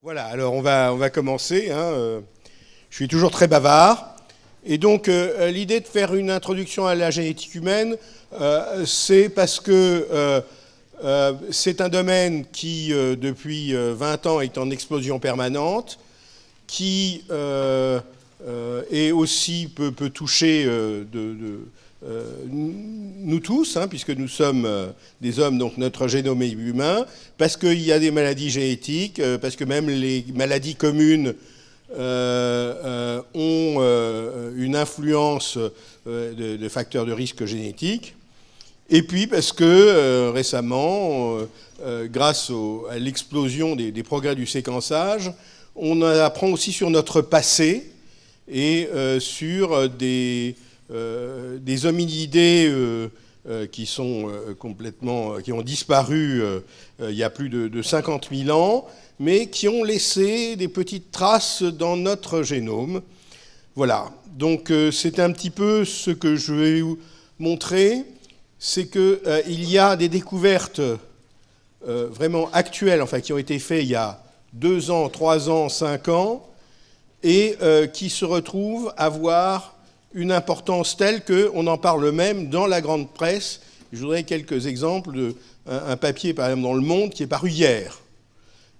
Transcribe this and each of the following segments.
Voilà, alors on va commencer. Je suis toujours très bavard. Et donc, l'idée de faire une introduction à la génétique humaine, c'est parce que c'est un domaine qui, depuis 20 ans, est en explosion permanente, qui est aussi peut toucher nous tous, puisque nous sommes des hommes, donc notre génome est humain, parce qu'il y a des maladies génétiques, parce que même les maladies communes ont une influence de facteurs de risque génétiques, et puis parce que récemment, grâce à l'explosion des progrès du séquençage, on apprend aussi sur notre passé et sur des hominidés qui sont qui ont disparu il y a plus de 50 000 ans, mais qui ont laissé des petites traces dans notre génome. Voilà, donc c'est un petit peu ce que je vais vous montrer, c'est qu'il y a des découvertes vraiment actuelles, enfin qui ont été faites il y a 2 ans, 3 ans, 5 ans, et qui se retrouvent à avoir une importance telle qu'on en parle même dans la grande presse. Je voudrais quelques exemples d'un papier, par exemple, dans Le Monde, qui est paru hier,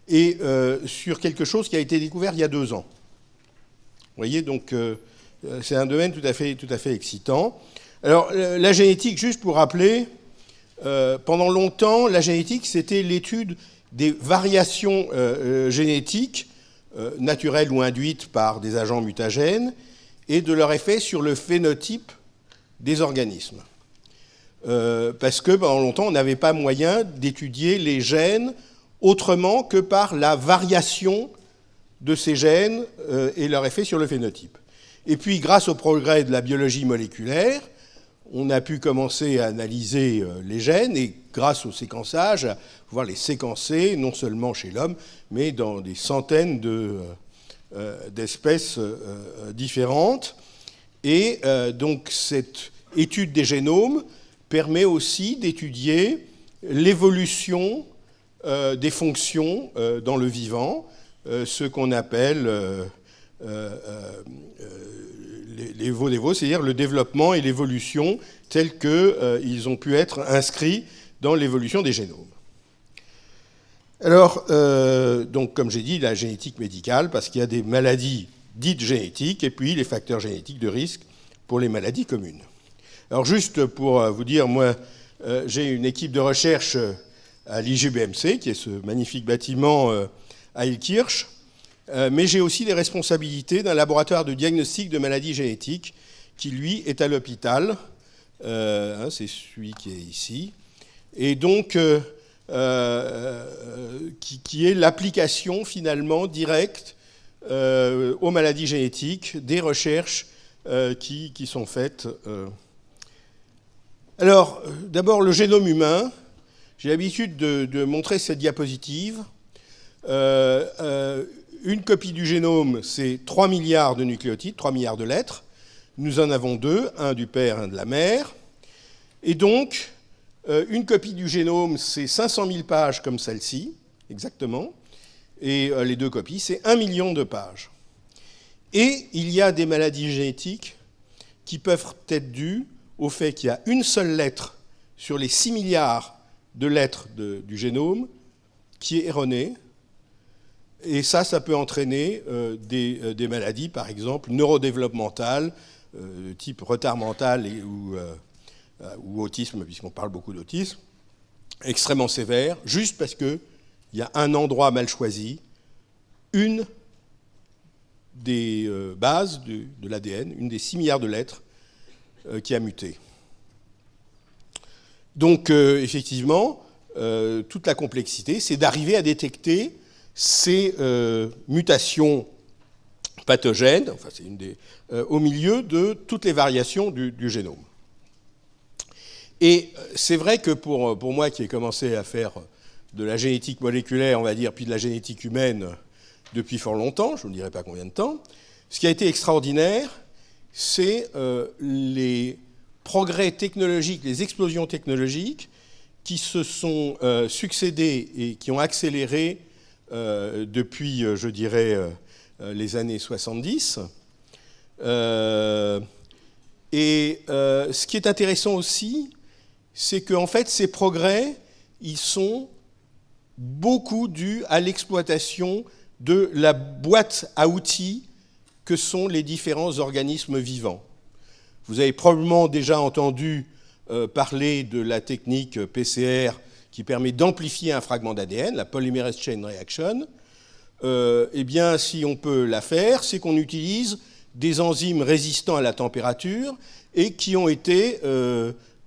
et sur quelque chose qui a été découvert il y a 2 ans. Vous voyez, donc c'est un domaine tout à fait excitant. Alors, la génétique, juste pour rappeler, pendant longtemps, la génétique, c'était l'étude des variations génétiques, naturelles ou induites par des agents mutagènes, et de leur effet sur le phénotype des organismes. Parce que pendant longtemps, on n'avait pas moyen d'étudier les gènes autrement que par la variation de ces gènes et leur effet sur le phénotype. Et puis, grâce au progrès de la biologie moléculaire, on a pu commencer à analyser les gènes et, grâce au séquençage, à pouvoir les séquencer, non seulement chez l'homme, mais dans des centaines d'espèces différentes. Et donc cette étude des génomes permet aussi d'étudier l'évolution des fonctions dans le vivant, ce qu'on appelle les VODEVO, c'est-à-dire le développement et l'évolution tels qu'ils ont pu être inscrits dans l'évolution des génomes. Alors, donc, comme j'ai dit, la génétique médicale, parce qu'il y a des maladies dites génétiques, et puis les facteurs génétiques de risque pour les maladies communes. Alors, juste pour vous dire, moi, j'ai une équipe de recherche à l'IGBMC, qui est ce magnifique bâtiment à Illkirch, mais j'ai aussi des responsabilités d'un laboratoire de diagnostic de maladies génétiques, qui, lui, est à l'hôpital. C'est celui qui est ici. Et donc... qui est l'application finalement directe aux maladies génétiques des recherches qui sont faites. Alors, d'abord, le génome humain. J'ai l'habitude de montrer cette diapositive. Une copie du génome, c'est 3 milliards de nucléotides, 3 milliards de lettres. Nous en avons 2, un du père, un de la mère. Et donc... une copie du génome, c'est 500 000 pages comme celle-ci, exactement. Et les 2 copies, c'est 1 million de pages. Et il y a des maladies génétiques qui peuvent être dues au fait qu'il y a une seule lettre sur les 6 milliards de lettres du génome qui est erronée. Et ça peut entraîner des maladies, par exemple, neurodéveloppementales, type retard mental ou autisme, puisqu'on parle beaucoup d'autisme, extrêmement sévère, juste parce qu'il y a un endroit mal choisi, une des bases de l'ADN, une des 6 milliards de lettres qui a muté. Donc, effectivement, toute la complexité, c'est d'arriver à détecter ces mutations pathogènes, enfin, c'est au milieu de toutes les variations du génome. Et c'est vrai que pour moi qui ai commencé à faire de la génétique moléculaire, on va dire, puis de la génétique humaine depuis fort longtemps, je ne dirai pas combien de temps, ce qui a été extraordinaire, c'est les progrès technologiques, les explosions technologiques qui se sont succédées et qui ont accéléré depuis, je dirais, les années 70. Ce qui est intéressant aussi, c'est qu'en fait, ces progrès, ils sont beaucoup dus à l'exploitation de la boîte à outils que sont les différents organismes vivants. Vous avez probablement déjà entendu parler de la technique PCR qui permet d'amplifier un fragment d'ADN, la Polymerase Chain Reaction. Eh bien, si on peut la faire, c'est qu'on utilise des enzymes résistants à la température et qui ont été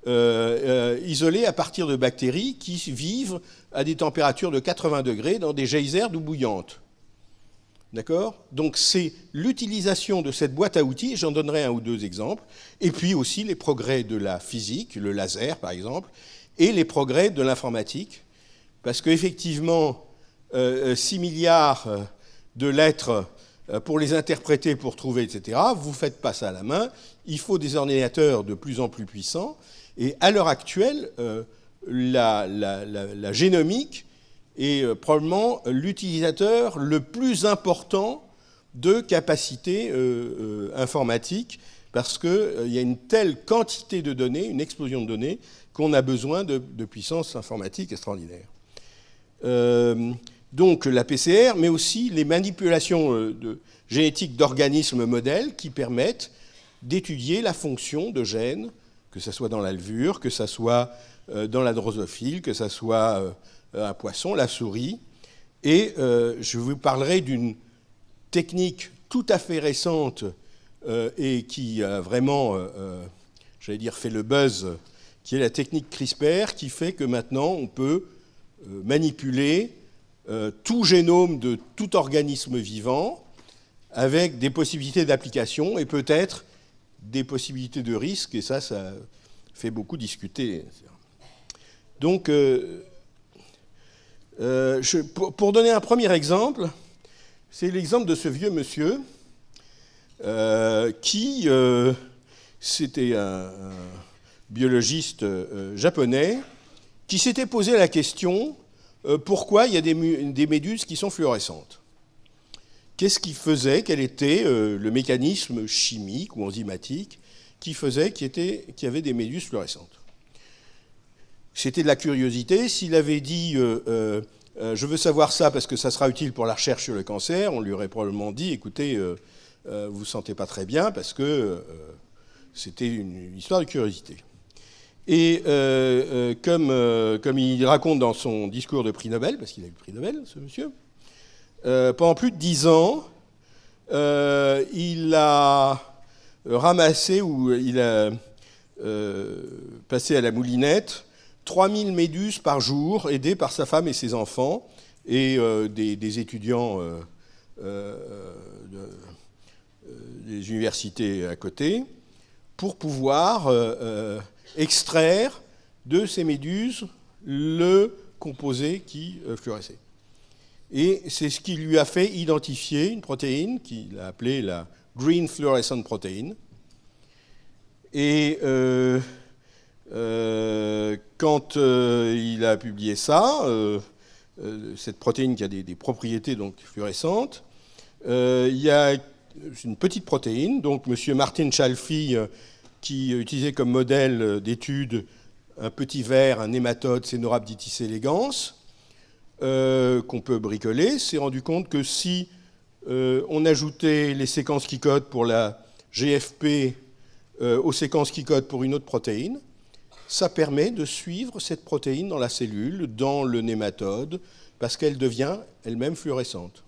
isolés à partir de bactéries qui vivent à des températures de 80 degrés dans des geysers d'eau bouillante. D'accord ? Donc c'est l'utilisation de cette boîte à outils, j'en donnerai un ou deux exemples, et puis aussi les progrès de la physique, le laser par exemple, et les progrès de l'informatique, parce qu'effectivement, 6 milliards de lettres pour les interpréter, pour trouver, etc., vous ne faites pas ça à la main, il faut des ordinateurs de plus en plus puissants, et à l'heure actuelle, la génomique est probablement l'utilisateur le plus important de capacités informatiques, parce qu'il y a une telle quantité de données, une explosion de données, qu'on a besoin de puissance informatique extraordinaire. Donc la PCR, mais aussi les manipulations génétiques d'organismes modèles qui permettent d'étudier la fonction de gènes, que ce soit dans la levure, que ce soit dans la drosophile, que ce soit un poisson, la souris. Et je vous parlerai d'une technique tout à fait récente et qui a vraiment, j'allais dire, fait le buzz, qui est la technique CRISPR, qui fait que maintenant on peut manipuler tout génome de tout organisme vivant avec des possibilités d'application et peut-être des possibilités de risque, et ça fait beaucoup discuter. Donc, pour donner un premier exemple, c'est l'exemple de ce vieux monsieur qui, c'était un biologiste japonais, qui s'était posé la question pourquoi il y a des méduses qui sont fluorescentes. Qu'est-ce qui faisait, quel était le mécanisme chimique ou enzymatique qui faisait qu'il y avait des méduses fluorescentes? C'était de la curiosité. S'il avait dit je veux savoir ça parce que ça sera utile pour la recherche sur le cancer, on lui aurait probablement dit écoutez, vous ne vous sentez pas très bien parce que c'était une histoire de curiosité. Et comme il raconte dans son discours de prix Nobel, parce qu'il a eu le prix Nobel, ce monsieur, pendant plus de 10 ans, il a ramassé ou il a passé à la moulinette 3000 méduses par jour, aidé par sa femme et ses enfants, et des étudiants des universités à côté, pour pouvoir extraire de ces méduses le composé qui fluorescait. Et c'est ce qui lui a fait identifier une protéine qu'il a appelée la Green Fluorescent Protein. Et quand il a publié ça, cette protéine qui a des propriétés donc fluorescentes, il y a une petite protéine, donc M. Martin Chalfie, qui utilisait comme modèle d'étude un petit ver, un nématode Caenorhabditis elegans, qu'on peut bricoler, s'est rendu compte que si on ajoutait les séquences qui codent pour la GFP aux séquences qui codent pour une autre protéine, ça permet de suivre cette protéine dans la cellule, dans le nématode, parce qu'elle devient elle-même fluorescente.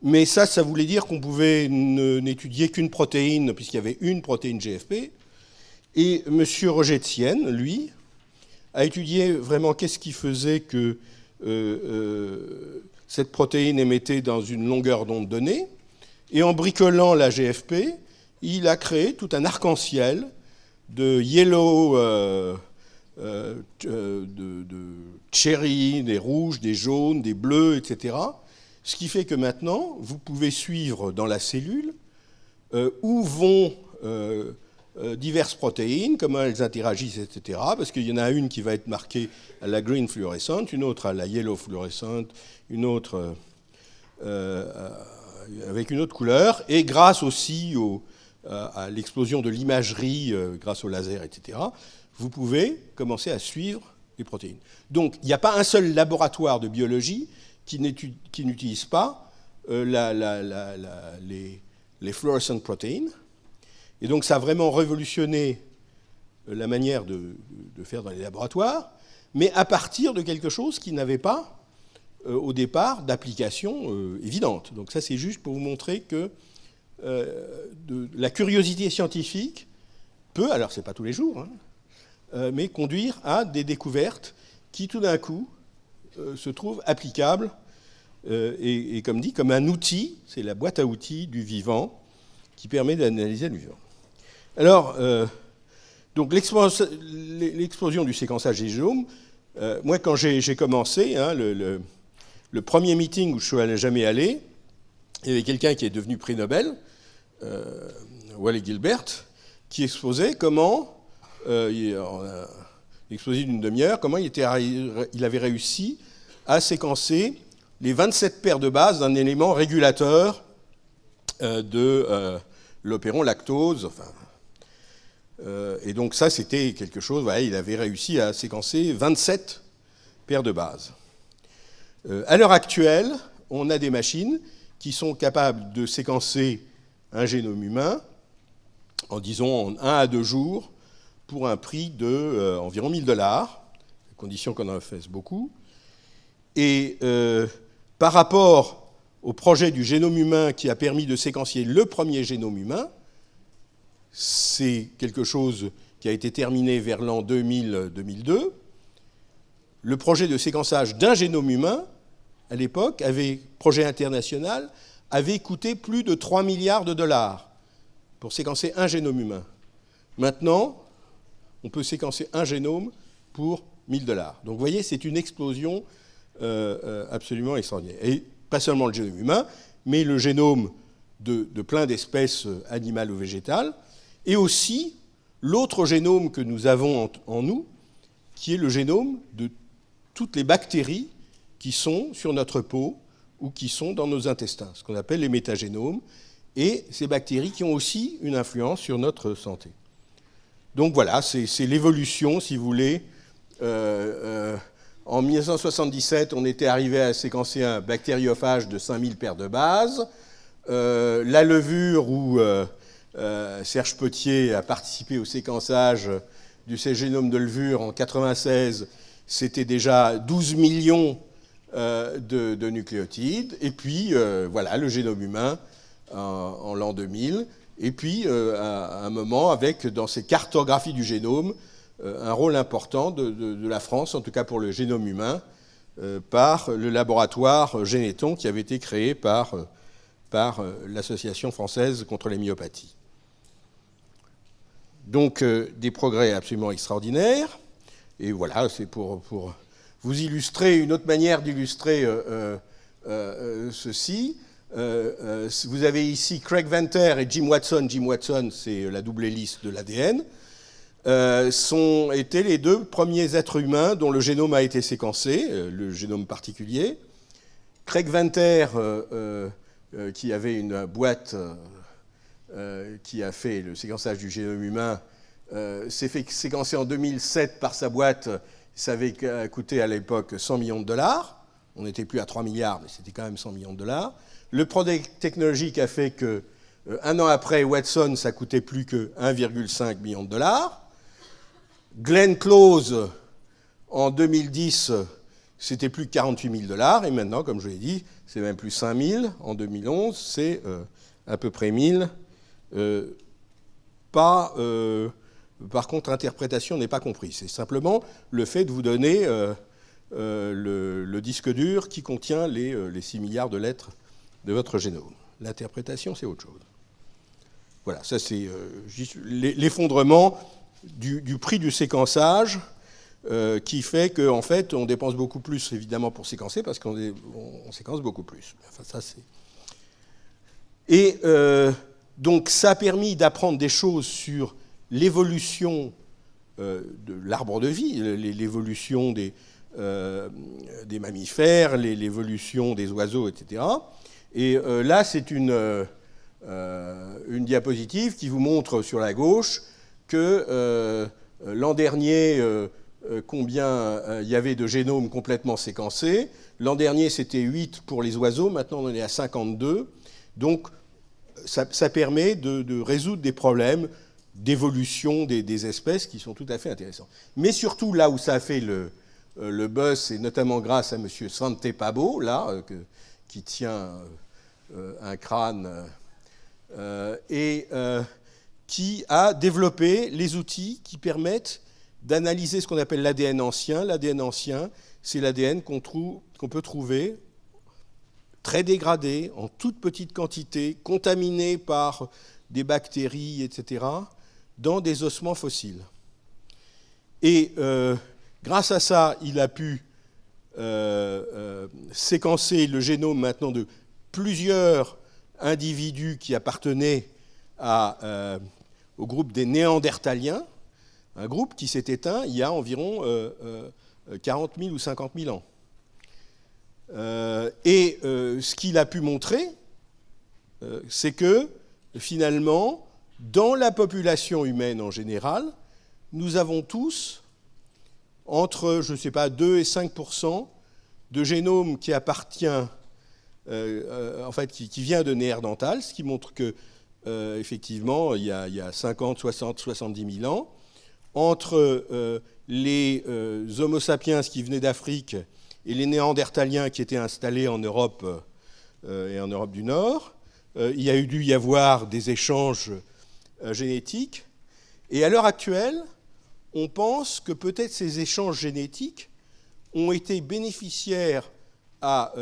Mais ça voulait dire qu'on pouvait n'étudier qu'une protéine, puisqu'il y avait une protéine GFP. Et M. Roger Etienne, lui, a étudié vraiment qu'est-ce qui faisait que cette protéine émettait dans une longueur d'onde donnée. Et en bricolant la GFP, il a créé tout un arc-en-ciel de yellow, de cherry, des rouges, des jaunes, des bleus, etc. Ce qui fait que maintenant, vous pouvez suivre dans la cellule où vont diverses protéines, comment elles interagissent, etc. Parce qu'il y en a une qui va être marquée à la green fluorescente, une autre à la yellow fluorescente, une autre avec une autre couleur, et grâce aussi à l'explosion de l'imagerie, grâce au laser, etc., vous pouvez commencer à suivre les protéines. Donc, il n'y a pas un seul laboratoire de biologie qui n'utilise pas les fluorescent proteins. Et donc, ça a vraiment révolutionné la manière de faire dans les laboratoires, mais à partir de quelque chose qui n'avait pas, au départ, d'application évidente. Donc ça, c'est juste pour vous montrer que la curiosité scientifique peut, alors c'est pas tous les jours, hein, mais conduire à des découvertes qui, tout d'un coup, se trouvent applicables et comme dit, comme un outil, c'est la boîte à outils du vivant qui permet d'analyser le vivant. Alors, donc l'explosion du séquençage des génomes, moi, quand j'ai commencé, hein, le premier meeting où je suis jamais allé, il y avait quelqu'un qui est devenu prix Nobel, Wally Gilbert, qui exposait comment, en exposé d'une demi-heure, comment il avait réussi à séquencer les 27 paires de bases d'un élément régulateur de l'opéron lactose. Enfin, et donc ça, c'était quelque chose, voilà, il avait réussi à séquencer 27 paires de bases. À l'heure actuelle, on a des machines qui sont capables de séquencer un génome humain en, disons, en 1 à 2 jours pour un prix de environ $1000, à condition qu'on en fasse beaucoup. Et par rapport au projet du génome humain qui a permis de séquencier le premier génome humain, c'est quelque chose qui a été terminé vers l'an 2000-2002. Le projet de séquençage d'un génome humain, à l'époque, projet international, avait coûté plus de 3 milliards de dollars pour séquencer un génome humain. Maintenant, on peut séquencer un génome pour $1000. Donc vous voyez, c'est une explosion absolument extraordinaire. Et pas seulement le génome humain, mais le génome de plein d'espèces animales ou végétales, et aussi l'autre génome que nous avons en nous, qui est le génome de toutes les bactéries qui sont sur notre peau ou qui sont dans nos intestins, ce qu'on appelle les métagénomes, et ces bactéries qui ont aussi une influence sur notre santé. Donc voilà, c'est l'évolution, si vous voulez. En 1977, on était arrivé à séquencer un bactériophage de 5000 paires de bases. La levure, où Serge Potier a participé au séquençage du génome de levure en 1996, c'était déjà 12 millions de nucléotides. Et puis, voilà, le génome humain en l'an 2000. Et puis, à un moment, avec, dans ces cartographies du génome, un rôle important de la France, en tout cas pour le génome humain, par le laboratoire Généton qui avait été créé par l'Association française contre les myopathies. Donc, des progrès absolument extraordinaires. Et voilà, c'est pour vous illustrer, une autre manière d'illustrer ceci. Vous avez ici Craig Venter et Jim Watson. Jim Watson, c'est la double hélice de l'ADN. Étaient les deux premiers êtres humains dont le génome a été séquencé, le génome particulier. Craig Venter, qui avait une boîte qui a fait le séquençage du génome humain, s'est fait séquencer en 2007 par sa boîte. Ça avait coûté à l'époque 100 millions de dollars. On n'était plus à 3 milliards, mais c'était quand même 100 millions de dollars. Le progrès technologique a fait que, un an après, Watson, ça coûtait plus que 1,5 million de dollars. Glenn Close, en 2010, c'était plus que 48 000 dollars. Et maintenant, comme je l'ai dit, c'est même plus 5 000. En 2011, c'est à peu près 1 000. Par contre, l'interprétation n'est pas comprise. C'est simplement le fait de vous donner le disque dur qui contient les 6 milliards de lettres de votre génome. L'interprétation, c'est autre chose. Voilà, ça c'est l'effondrement du prix du séquençage qui fait qu'en fait, on dépense beaucoup plus, évidemment, pour séquencer, parce qu'on séquence beaucoup plus. Enfin, ça, c'est... Et donc, ça a permis d'apprendre des choses sur l'évolution de l'arbre de vie, l'évolution des mammifères, l'évolution des oiseaux, etc. Et là, c'est une diapositive qui vous montre sur la gauche que l'an dernier, combien il y avait de génomes complètement séquencés. L'an dernier, c'était 8 pour les oiseaux, maintenant on est à 52. Donc, ça permet de résoudre des problèmes d'évolution des espèces qui sont tout à fait intéressants. Mais surtout, là où ça a fait le buzz, c'est notamment grâce à M. Svante Pääbo, là, qui tient un crâne et qui a développé les outils qui permettent d'analyser ce qu'on appelle l'ADN ancien. L'ADN ancien, c'est l'ADN qu'on peut trouver très dégradé, en toute petite quantité, contaminé par des bactéries, etc., dans des ossements fossiles. Et grâce à ça, il a pu séquencer le génome maintenant de plusieurs individus qui appartenaient au groupe des Néandertaliens, un groupe qui s'est éteint il y a environ 40 000 ou 50 000 ans. Ce qu'il a pu montrer, c'est que finalement, dans la population humaine en général, nous avons tous entre, je ne sais pas, 2 et 5% de génome qui appartient, en fait, qui vient de Néandertal, ce qui montre que, effectivement, il y a 50, 60, 70 000 ans, entre les Homo sapiens qui venaient d'Afrique et les Néandertaliens qui étaient installés en Europe et en Europe du Nord, il y a dû y avoir des échanges génétiques. Et à l'heure actuelle, on pense que peut-être ces échanges génétiques ont été bénéficiaires à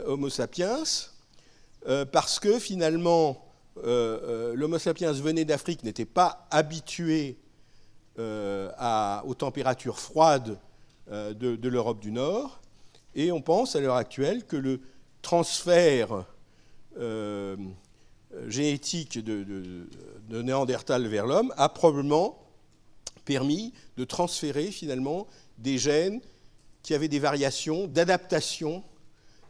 Homo sapiens parce que finalement, l'Homo sapiens venait d'Afrique, n'était pas habitué aux températures froides de l'Europe du Nord, et on pense à l'heure actuelle que le transfert génétique de Néandertal vers l'homme a probablement permis de transférer finalement des gènes qui avaient des variations d'adaptation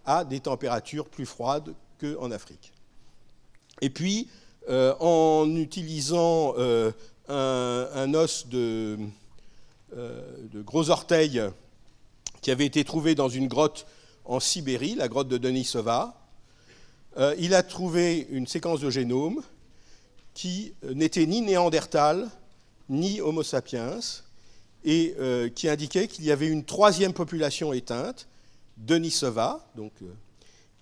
à des températures plus froides qu'en Afrique. Et puis, en utilisant un os de gros orteil qui avait été trouvé dans une grotte en Sibérie, la grotte de Denisova, il a trouvé une séquence de génome qui n'était ni Néandertal, ni Homo sapiens, et qui indiquait qu'il y avait une troisième population éteinte, Denisova,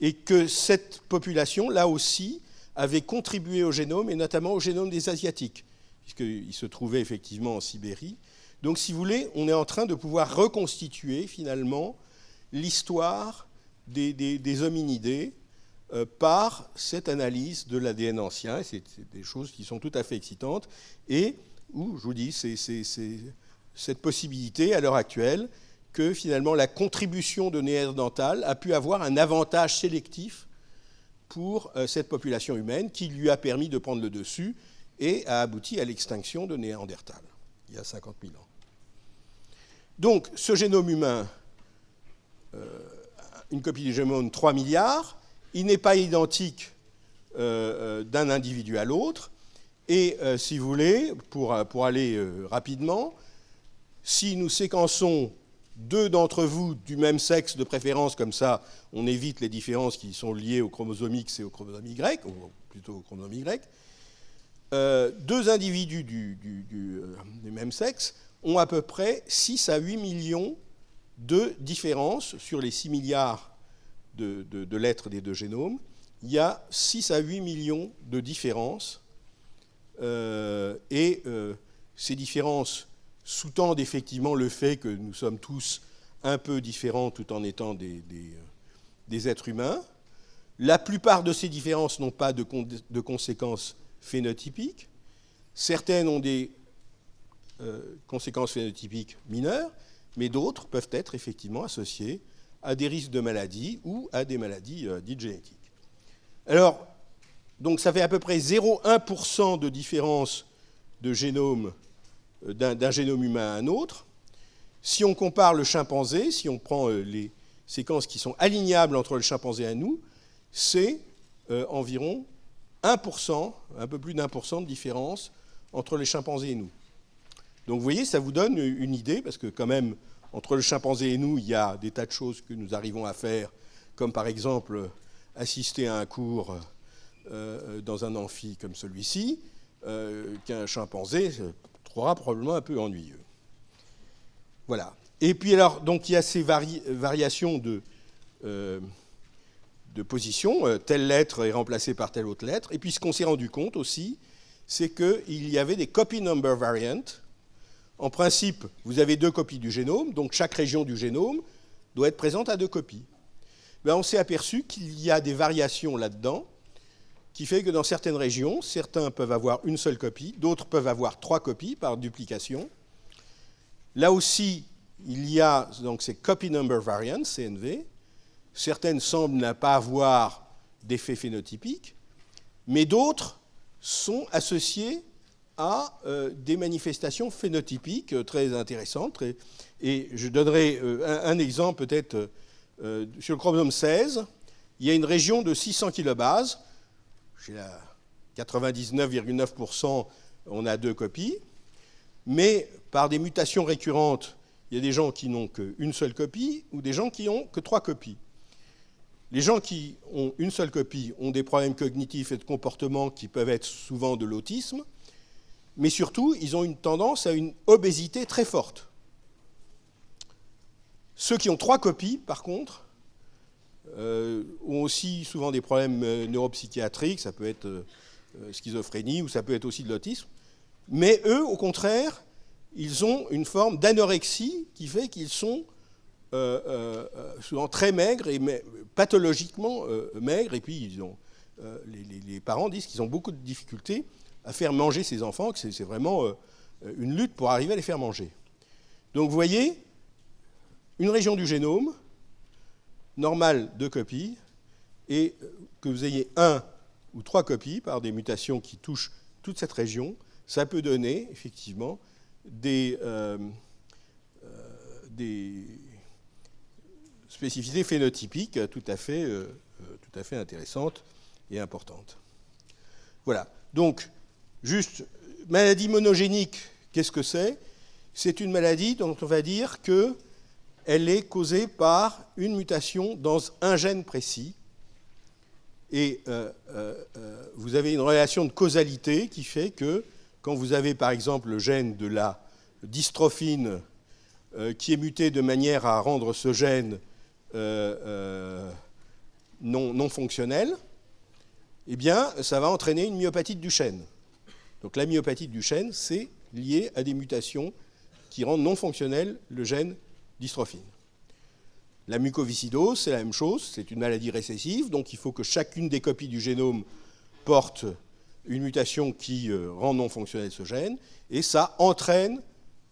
et que cette population, là aussi, avait contribué au génome, et notamment au génome des Asiatiques, puisqu'il se trouvait effectivement en Sibérie. Donc, si vous voulez, on est en train de pouvoir reconstituer, finalement, l'histoire des hominidés par cette analyse de l'ADN ancien. C'est des choses qui sont tout à fait excitantes, et où, je vous dis, c'est cette possibilité, à l'heure actuelle, que, finalement, la contribution de Néandertal a pu avoir un avantage sélectif pour cette population humaine qui lui a permis de prendre le dessus et a abouti à l'extinction de Néandertal, il y a 50 000 ans. Donc, ce génome humain, une copie du génome 3 milliards, il n'est pas identique d'un individu à l'autre. Et si vous voulez, pour aller rapidement, si nous séquençons 2 d'entre vous du même sexe de préférence, comme ça, on évite les différences qui sont liées au chromosome X et au chromosome Y, ou plutôt au chromosome Y, 2 individus du même sexe ont à peu près 6 à 8 millions de différences sur les 6 milliards de lettres des 2 génomes. Il y a 6 à 8 millions de différences, et ces différences sous-tendent effectivement le fait que nous sommes tous un peu différents tout en étant des êtres humains. La plupart de ces différences n'ont pas de conséquences phénotypiques. Certaines ont des conséquences phénotypiques mineures, mais d'autres peuvent être effectivement associées à des risques de maladies ou à des maladies dites génétiques. Alors, donc ça fait à peu près 0,1% de différence de génome d'un génome humain à un autre. Si on compare le chimpanzé, si on prend les séquences qui sont alignables entre le chimpanzé et nous, c'est environ 1%, un peu plus d'1% de différence entre les chimpanzés et nous. Donc vous voyez, ça vous donne une idée, parce que quand même, entre le chimpanzé et nous, il y a des tas de choses que nous arrivons à faire, comme par exemple assister à un cours dans un amphi comme celui-ci, qu'un chimpanzé trouvera probablement un peu ennuyeux. Voilà. Et puis alors, donc il y a ces variations de position, telle lettre est remplacée par telle autre lettre. Et puis ce qu'on s'est rendu compte aussi, c'est qu'il y avait des copy number variants. En principe, vous avez 2 copies du génome, donc chaque région du génome doit être présente à 2 copies. Ben, on s'est aperçu qu'il y a des variations là-dedans, qui fait que dans certaines régions, certains peuvent avoir une seule copie, d'autres peuvent avoir 3 copies par duplication. Là aussi, il y a donc ces copy number variants, CNV. Certaines semblent ne pas avoir d'effet phénotypique, mais d'autres sont associées à des manifestations phénotypiques très intéressantes. Et je donnerai un exemple peut-être sur le chromosome 16. Il y a une région de 600 kilobases. Chez la 99,9%, on a 2 copies. Mais par des mutations récurrentes, il y a des gens qui n'ont qu'une seule copie ou des gens qui n'ont que 3 copies. Les gens qui ont une seule copie ont des problèmes cognitifs et de comportement qui peuvent être souvent de l'autisme, mais surtout, ils ont une tendance à une obésité très forte. Ceux qui ont 3 copies, par contre, ont aussi souvent des problèmes neuropsychiatriques, ça peut être schizophrénie ou ça peut être aussi de l'autisme, mais eux, au contraire, ils ont une forme d'anorexie qui fait qu'ils sont souvent très maigres et pathologiquement maigres, et puis les parents disent qu'ils ont beaucoup de difficultés à faire manger ces enfants, que c'est vraiment une lutte pour arriver à les faire manger. Donc vous voyez, une région du génome, normale 2 copies, et que vous ayez 1 ou 3 copies par des mutations qui touchent toute cette région, ça peut donner effectivement des spécificités phénotypiques tout à fait intéressantes et importantes. Voilà. Donc, juste, maladie monogénique, qu'est-ce que c'est ? C'est une maladie dont on va dire qu'elle est causée par une mutation dans un gène précis. Et vous avez une relation de causalité qui fait que quand vous avez par exemple le gène de la dystrophine qui est muté de manière à rendre ce gène non fonctionnel, eh bien, ça va entraîner une myopathie de Duchenne. Donc la myopathie de Duchenne, c'est lié à des mutations qui rendent non fonctionnel le gène dystrophine. La mucoviscidose, c'est la même chose, c'est une maladie récessive, donc il faut que chacune des copies du génome porte une mutation qui rend non fonctionnel ce gène, et ça entraîne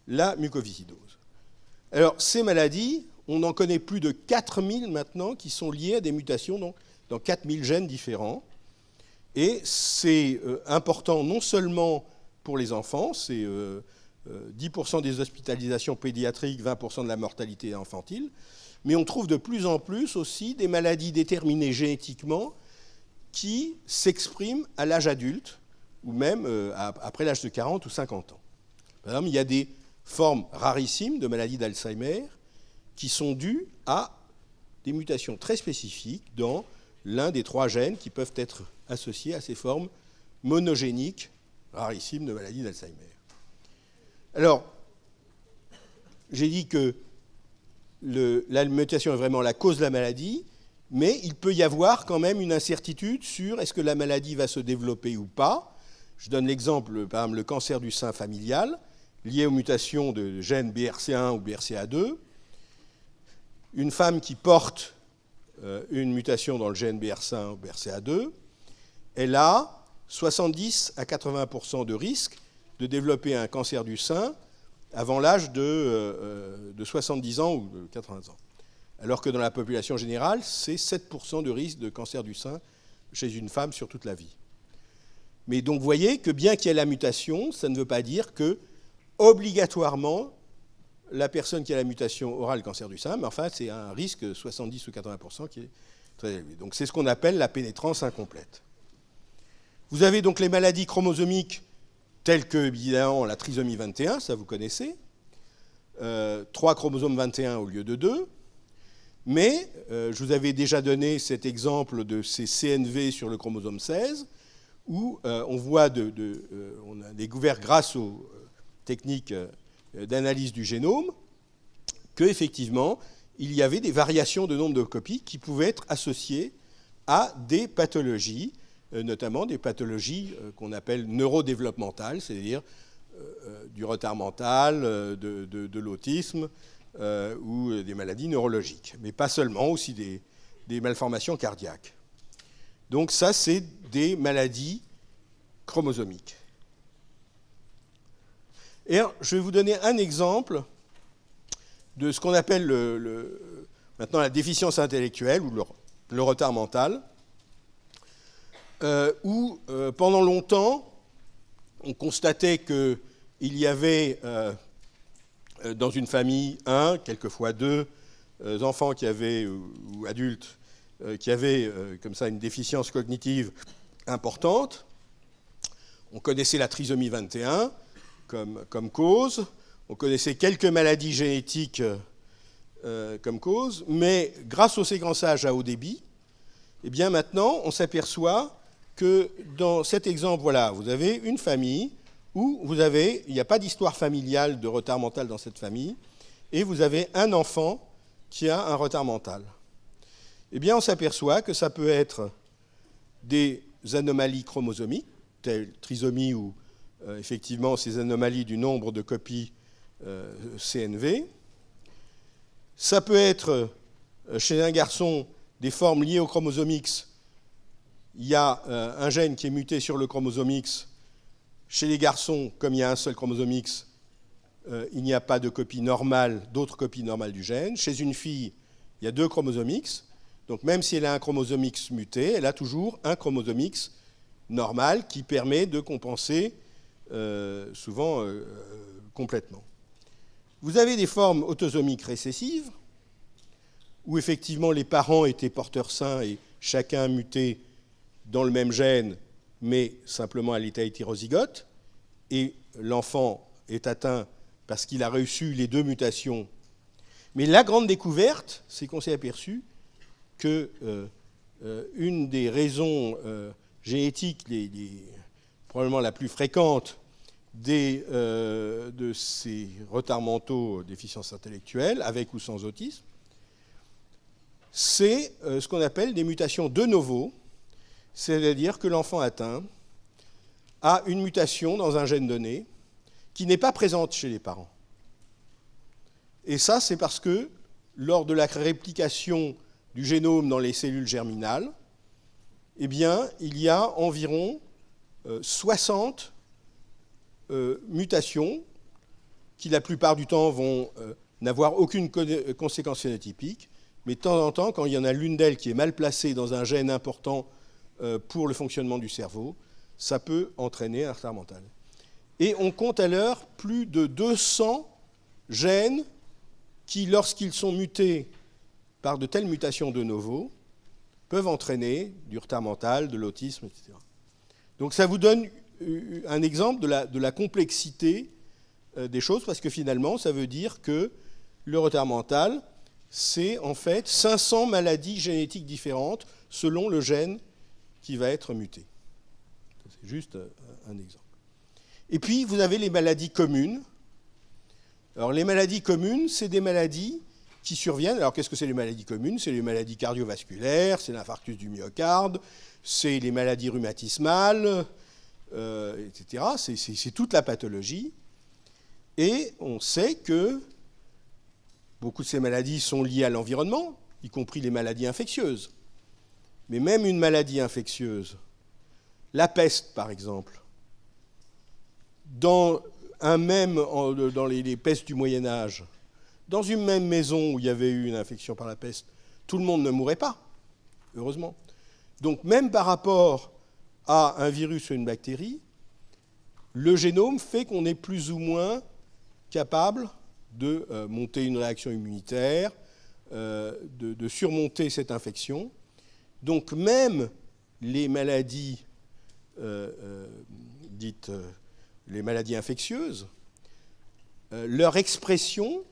la mucoviscidose. Alors, ces maladies, on en connaît plus de 4000 maintenant qui sont liées à des mutations donc, dans 4000 gènes différents. Et c'est important non seulement pour les enfants, c'est 10% des hospitalisations pédiatriques, 20% de la mortalité infantile, mais on trouve de plus en plus aussi des maladies déterminées génétiquement qui s'expriment à l'âge adulte, ou même après l'âge de 40 ou 50 ans. Par exemple, il y a des formes rarissimes de maladies d'Alzheimer qui sont dues à des mutations très spécifiques dans l'un des 3 gènes qui peuvent être associés à ces formes monogéniques rarissimes de maladies d'Alzheimer. Alors, j'ai dit que la mutation est vraiment la cause de la maladie, mais il peut y avoir quand même une incertitude sur est-ce que la maladie va se développer ou pas. Je donne l'exemple, par exemple, le cancer du sein familial, lié aux mutations de gènes BRCA1 ou BRCA2. Une femme qui porte une mutation dans le gène BRCA1 ou BRCA2, elle a 70 à 80% de risque de développer un cancer du sein avant l'âge de 70 ans ou de 80 ans. Alors que dans la population générale, c'est 7% de risque de cancer du sein chez une femme sur toute la vie. Mais donc vous voyez que bien qu'il y ait la mutation, ça ne veut pas dire que obligatoirement la personne qui a la mutation aura le cancer du sein, mais enfin c'est un risque 70 ou 80% qui est très élevé. Donc c'est ce qu'on appelle la pénétrance incomplète. Vous avez donc les maladies chromosomiques telles que, évidemment, la trisomie 21, ça vous connaissez, 3 chromosomes 21 au lieu de 2, mais je vous avais déjà donné cet exemple de ces CNV sur le chromosome 16, où on voit, on a découvert grâce aux techniques d'analyse du génome, qu'effectivement, il y avait des variations de nombre de copies qui pouvaient être associées à des pathologies, notamment des pathologies qu'on appelle neurodéveloppementales, c'est-à-dire du retard mental, de l'autisme ou des maladies neurologiques. Mais pas seulement, aussi des malformations cardiaques. Donc ça, c'est des maladies chromosomiques. Et alors, je vais vous donner un exemple de ce qu'on appelle maintenant la déficience intellectuelle ou le retard mental, où pendant longtemps, on constatait qu'il y avait dans une famille quelquefois deux enfants qui avaient, ou adultes, qui avaient comme ça une déficience cognitive importante. On connaissait la trisomie 21 comme cause, on connaissait quelques maladies génétiques comme cause, mais grâce au séquençage à haut débit, eh bien maintenant, on s'aperçoit que dans cet exemple, voilà, vous avez une famille où il n'y a pas d'histoire familiale de retard mental dans cette famille, et vous avez un enfant qui a un retard mental. Eh bien, on s'aperçoit que ça peut être des anomalies chromosomiques, telles trisomie ou effectivement ces anomalies du nombre de copies CNV. Ça peut être, chez un garçon, des formes liées au chromosome X. Il y a un gène qui est muté sur le chromosome X. Chez les garçons, comme il y a un seul chromosome X, il n'y a pas de copie normale, d'autres copies normales du gène. Chez une fille, il y a 2 chromosomes X. Donc même si elle a un chromosome X muté, elle a toujours un chromosome X normal qui permet de compenser souvent complètement. Vous avez des formes autosomiques récessives, où effectivement les parents étaient porteurs sains et chacun muté dans le même gène, mais simplement à l'état hétérozygote, et l'enfant est atteint parce qu'il a reçu les 2 mutations. Mais la grande découverte, c'est qu'on s'est aperçu que une des raisons génétiques, probablement la plus fréquente de ces retards mentaux, déficiences intellectuelles, avec ou sans autisme, c'est ce qu'on appelle des mutations de novo, c'est-à-dire que l'enfant atteint a une mutation dans un gène donné qui n'est pas présente chez les parents. Et ça, c'est parce que lors de la réplication du génome dans les cellules germinales, eh bien, il y a environ 60 mutations qui, la plupart du temps, vont n'avoir aucune conséquence phénotypique, mais de temps en temps, quand il y en a l'une d'elles qui est mal placée dans un gène important pour le fonctionnement du cerveau, ça peut entraîner un retard mental. Et on compte à l'heure plus de 200 gènes qui, lorsqu'ils sont mutés par de telles mutations de novo, peuvent entraîner du retard mental, de l'autisme, etc. Donc ça vous donne un exemple de la complexité des choses, parce que finalement, ça veut dire que le retard mental, c'est en fait 500 maladies génétiques différentes selon le gène qui va être muté. C'est juste un exemple. Et puis, vous avez les maladies communes. Alors, les maladies communes, c'est des maladies qui surviennent. Alors, qu'est-ce que c'est les maladies communes? C'est les maladies cardiovasculaires, c'est l'infarctus du myocarde, c'est les maladies rhumatismales, etc. C'est toute la pathologie. Et on sait que beaucoup de ces maladies sont liées à l'environnement, y compris les maladies infectieuses. Mais même une maladie infectieuse, la peste par exemple, dans les pestes du Moyen-Âge, dans une même maison où il y avait eu une infection par la peste, tout le monde ne mourait pas, heureusement. Donc même par rapport à un virus ou une bactérie, le génome fait qu'on est plus ou moins capable de monter une réaction immunitaire, de surmonter cette infection. Donc même les maladies dites les maladies infectieuses, leur expression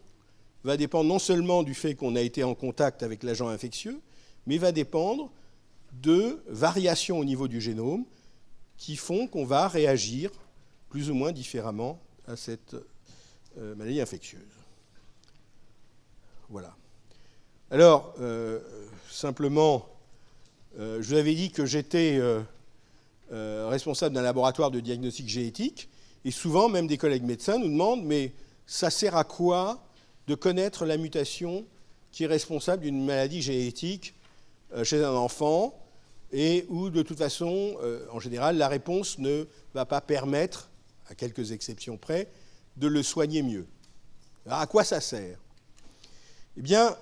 va dépendre non seulement du fait qu'on a été en contact avec l'agent infectieux, mais va dépendre de variations au niveau du génome qui font qu'on va réagir plus ou moins différemment à cette maladie infectieuse. Voilà. Alors, simplement, je vous avais dit que j'étais responsable d'un laboratoire de diagnostic génétique, et souvent, même des collègues médecins nous demandent « mais ça sert à quoi de connaître la mutation qui est responsable d'une maladie génétique chez un enfant ?» et où, de toute façon, en général, la réponse ne va pas permettre, à quelques exceptions près, de le soigner mieux. Alors, à quoi ça sert? Eh bien,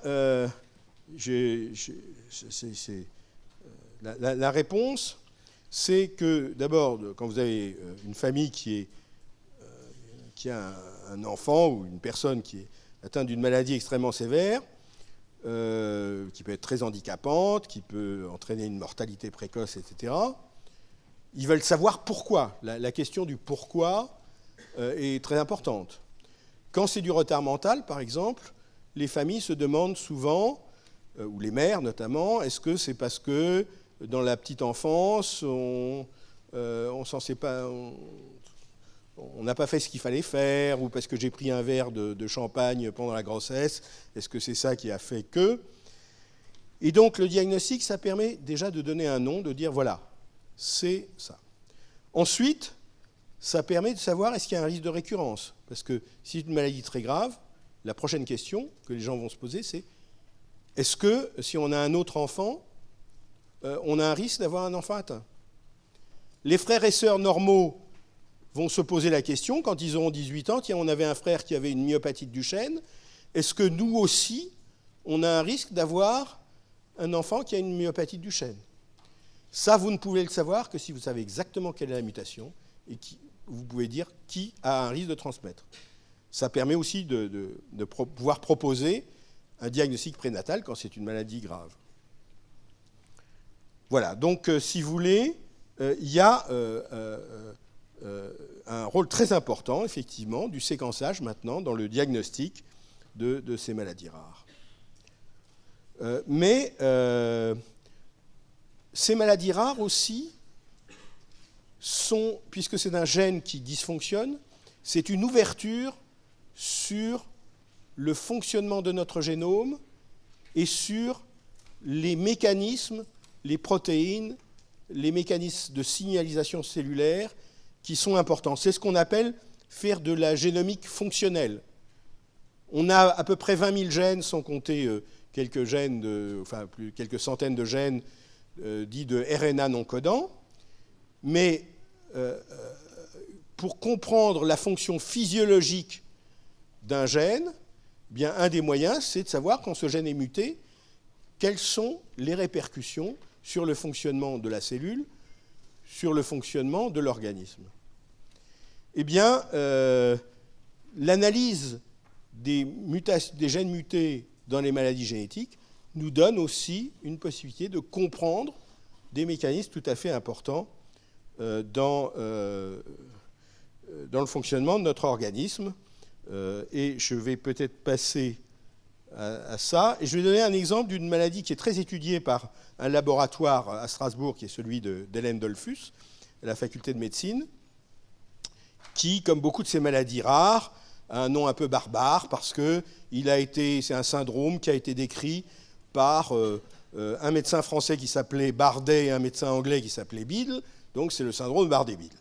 la réponse, c'est que, d'abord, quand vous avez une famille qui a un enfant ou une personne qui est atteinte d'une maladie extrêmement sévère, qui peut être très handicapante, qui peut entraîner une mortalité précoce, etc., ils veulent savoir pourquoi. La question du pourquoi est très importante. Quand c'est du retard mental, par exemple, les familles se demandent souvent, ou les mères notamment, est-ce que c'est parce que dans la petite enfance, on n'a pas fait ce qu'il fallait faire, ou parce que j'ai pris un verre de champagne pendant la grossesse, est-ce que c'est ça qui a fait que... Et donc le diagnostic, ça permet déjà de donner un nom, de dire voilà, c'est ça. Ensuite, ça permet de savoir est-ce qu'il y a un risque de récurrence. Parce que si c'est une maladie très grave, la prochaine question que les gens vont se poser, c'est est-ce que si on a un autre enfant, on a un risque d'avoir un enfant atteint? Les frères et sœurs normaux vont se poser la question, quand ils auront 18 ans, tiens, on avait un frère qui avait une myopathie de Duchenne, est-ce que nous aussi, on a un risque d'avoir un enfant qui a une myopathie de Duchenne? Ça, vous ne pouvez le savoir que si vous savez exactement quelle est la mutation et vous pouvez dire qui a un risque de transmettre. Ça permet aussi de pouvoir proposer un diagnostic prénatal quand c'est une maladie grave. Voilà, donc si vous voulez, il y a un rôle très important, effectivement, du séquençage maintenant dans le diagnostic de ces maladies rares. Mais ces maladies rares aussi sont, puisque c'est un gène qui dysfonctionne, c'est une ouverture sur le fonctionnement de notre génome et sur les mécanismes, les protéines, les mécanismes de signalisation cellulaire qui sont importants. C'est ce qu'on appelle faire de la génomique fonctionnelle. On a à peu près 20 000 gènes, sans compter quelques centaines de gènes dits de RNA non codants, mais pour comprendre la fonction physiologique d'un gène, eh bien, un des moyens, c'est de savoir quand ce gène est muté, quelles sont les répercussions sur le fonctionnement de la cellule, sur le fonctionnement de l'organisme. Eh bien, l'analyse des gènes mutés dans les maladies génétiques nous donne aussi une possibilité de comprendre des mécanismes tout à fait importants dans le fonctionnement de notre organisme. Et je vais peut-être passer à ça. Et je vais donner un exemple d'une maladie qui est très étudiée par un laboratoire à Strasbourg, qui est celui d'Hélène Dollfus, à la faculté de médecine, qui, comme beaucoup de ces maladies rares, a un nom un peu barbare parce que c'est un syndrome qui a été décrit par un médecin français qui s'appelait Bardet et un médecin anglais qui s'appelait Biddle. Donc c'est le syndrome Bardet-Biddle.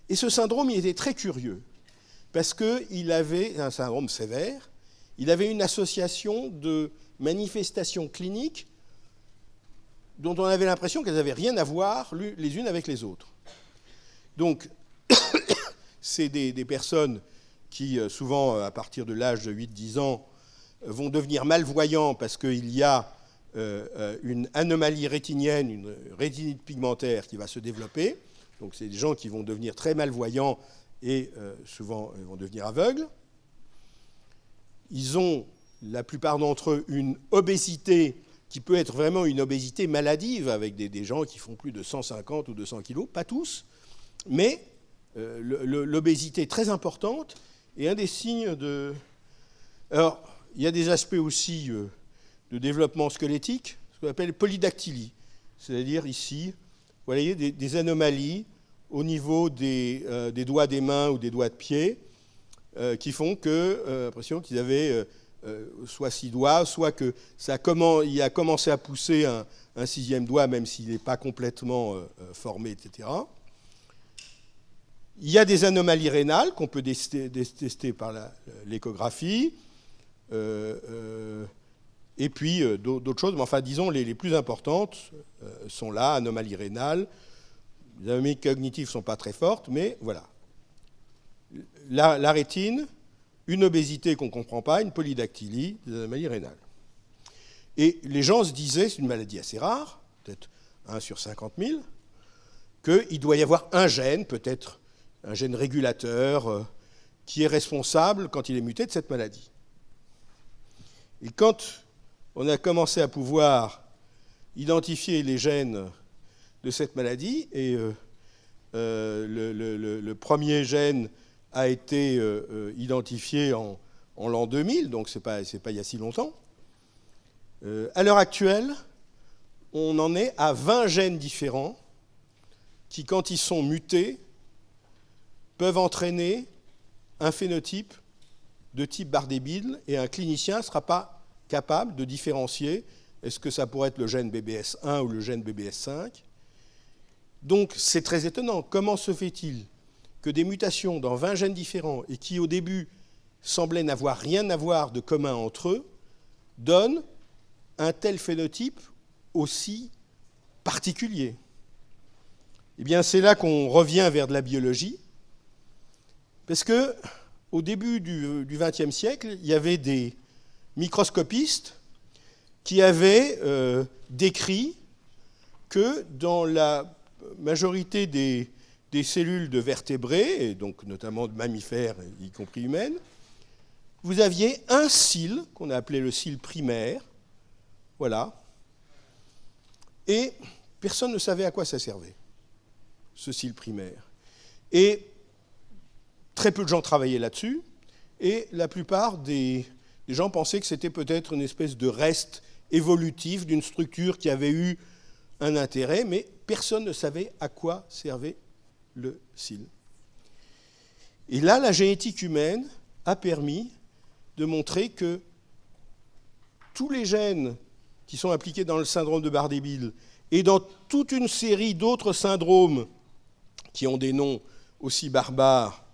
Et ce syndrome, il était très curieux parce qu'il avait un syndrome sévère, il avait une association de manifestations cliniques dont on avait l'impression qu'elles n'avaient rien à voir les unes avec les autres. Donc, c'est des personnes qui, souvent, à partir de l'âge de 8-10 ans, vont devenir malvoyants parce qu'il y a une anomalie rétinienne, une rétinite pigmentaire qui va se développer. Donc c'est des gens qui vont devenir très malvoyants et souvent vont devenir aveugles. Ils ont, la plupart d'entre eux, une obésité qui peut être vraiment une obésité maladive, avec des gens qui font plus de 150 ou 200 kilos, pas tous, mais l'obésité très importante est un des signes de... Alors, il y a des aspects aussi de développement squelettique, ce qu'on appelle polydactylie, c'est-à-dire ici, vous voyez, des anomalies au niveau des doigts des mains ou des doigts de pied qui font que, l'impression qu'ils avaient soit 6 doigts, soit que il a commencé à pousser un 6e doigt, même s'il n'est pas complètement formé, etc. Il y a des anomalies rénales qu'on peut tester par l'échographie, et puis d'autres choses, mais enfin, disons, les plus importantes sont là, anomalies rénales. Les anomalies cognitives ne sont pas très fortes, mais voilà. La rétine, une obésité qu'on ne comprend pas, une polydactylie, des anomalies rénales. Et les gens se disaient, c'est une maladie assez rare, peut-être 1 sur 50 000, qu'il doit y avoir un gène, peut-être un gène régulateur, qui est responsable, quand il est muté, de cette maladie. Et quand on a commencé à pouvoir identifier les gènes de cette maladie, et le premier gène a été identifié en l'an 2000, donc ce n'est pas il y a si longtemps. À l'heure actuelle, on en est à 20 gènes différents qui, quand ils sont mutés, peuvent entraîner un phénotype de type Bardet-Biedl, et un clinicien ne sera pas capable de différencier est-ce que ça pourrait être le gène BBS1 ou le gène BBS5. Donc c'est très étonnant. Comment se fait-il que des mutations dans 20 gènes différents, et qui au début semblaient n'avoir rien à voir de commun entre eux, donnent un tel phénotype aussi particulier? Eh bien, c'est là qu'on revient vers de la biologie, parce qu'au début du XXe siècle, il y avait des microscopistes qui avaient décrit que dans la majorité des cellules de vertébrés, et donc notamment de mammifères, y compris humaines, vous aviez un cil, qu'on a appelé le cil primaire, voilà, et personne ne savait à quoi ça servait, ce cil primaire. Et très peu de gens travaillaient là-dessus, et la plupart des gens pensaient que c'était peut-être une espèce de reste évolutif d'une structure qui avait eu un intérêt, mais personne ne savait à quoi servait le cil. Et là, la génétique humaine a permis de montrer que tous les gènes qui sont impliqués dans le syndrome de Bardet-Biedl et dans toute une série d'autres syndromes qui ont des noms aussi barbares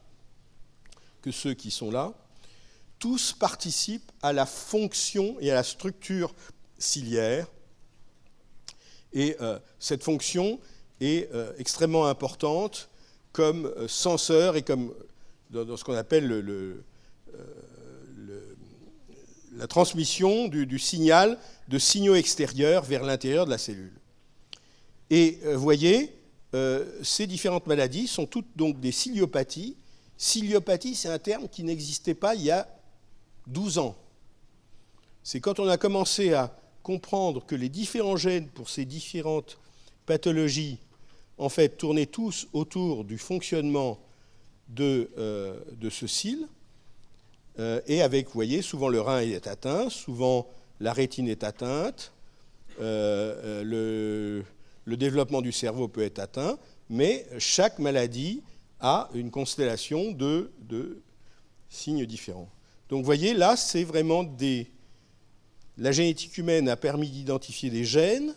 que ceux qui sont là, tous participent à la fonction et à la structure ciliaire. Et cette fonction est extrêmement importante comme senseur et comme dans ce qu'on appelle la transmission du signal de signaux extérieurs vers l'intérieur de la cellule. Et vous voyez, ces différentes maladies sont toutes donc des ciliopathies. Ciliopathie, c'est un terme qui n'existait pas il y a 12 ans. C'est quand on a commencé à comprendre que les différents gènes pour ces différentes pathologies, en fait, tournaient tous autour du fonctionnement de ce cil, et avec, vous voyez, souvent le rein est atteint, souvent la rétine est atteinte, le développement du cerveau peut être atteint, mais chaque maladie a une constellation de signes différents. Donc vous voyez, là, c'est vraiment la génétique humaine a permis d'identifier des gènes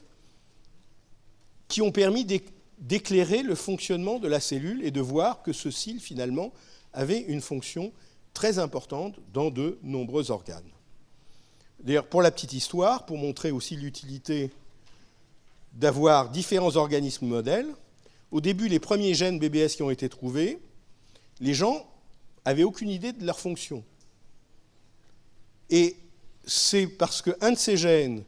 qui ont permis d'éclairer le fonctionnement de la cellule et de voir que ce cil, finalement, avait une fonction très importante dans de nombreux organes. D'ailleurs, pour la petite histoire, pour montrer aussi l'utilité d'avoir différents organismes modèles, au début, les premiers gènes BBS qui ont été trouvés, les gens n'avaient aucune idée de leur fonction. Et c'est parce qu'un de ces gènes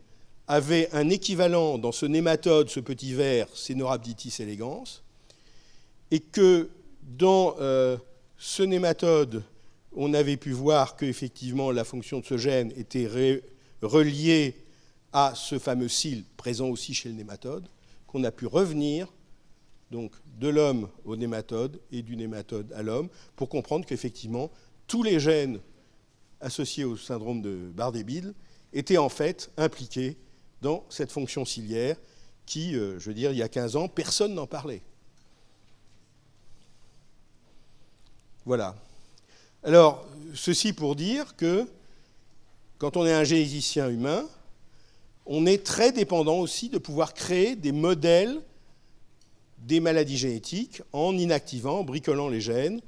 avait un équivalent dans ce nématode, ce petit ver, Caenorhabditis elegans, et que dans ce nématode, on avait pu voir qu'effectivement la fonction de ce gène était reliée à ce fameux cil présent aussi chez le nématode, qu'on a pu revenir donc de l'homme au nématode et du nématode à l'homme pour comprendre qu'effectivement tous les gènes associés au syndrome de Bardet-Biedl étaient en fait impliqués dans cette fonction ciliaire qui, je veux dire, il y a 15 ans, personne n'en parlait. Voilà. Alors, ceci pour dire que quand on est un généticien humain, on est très dépendant aussi de pouvoir créer des modèles des maladies génétiques en inactivant, en bricolant les gènes,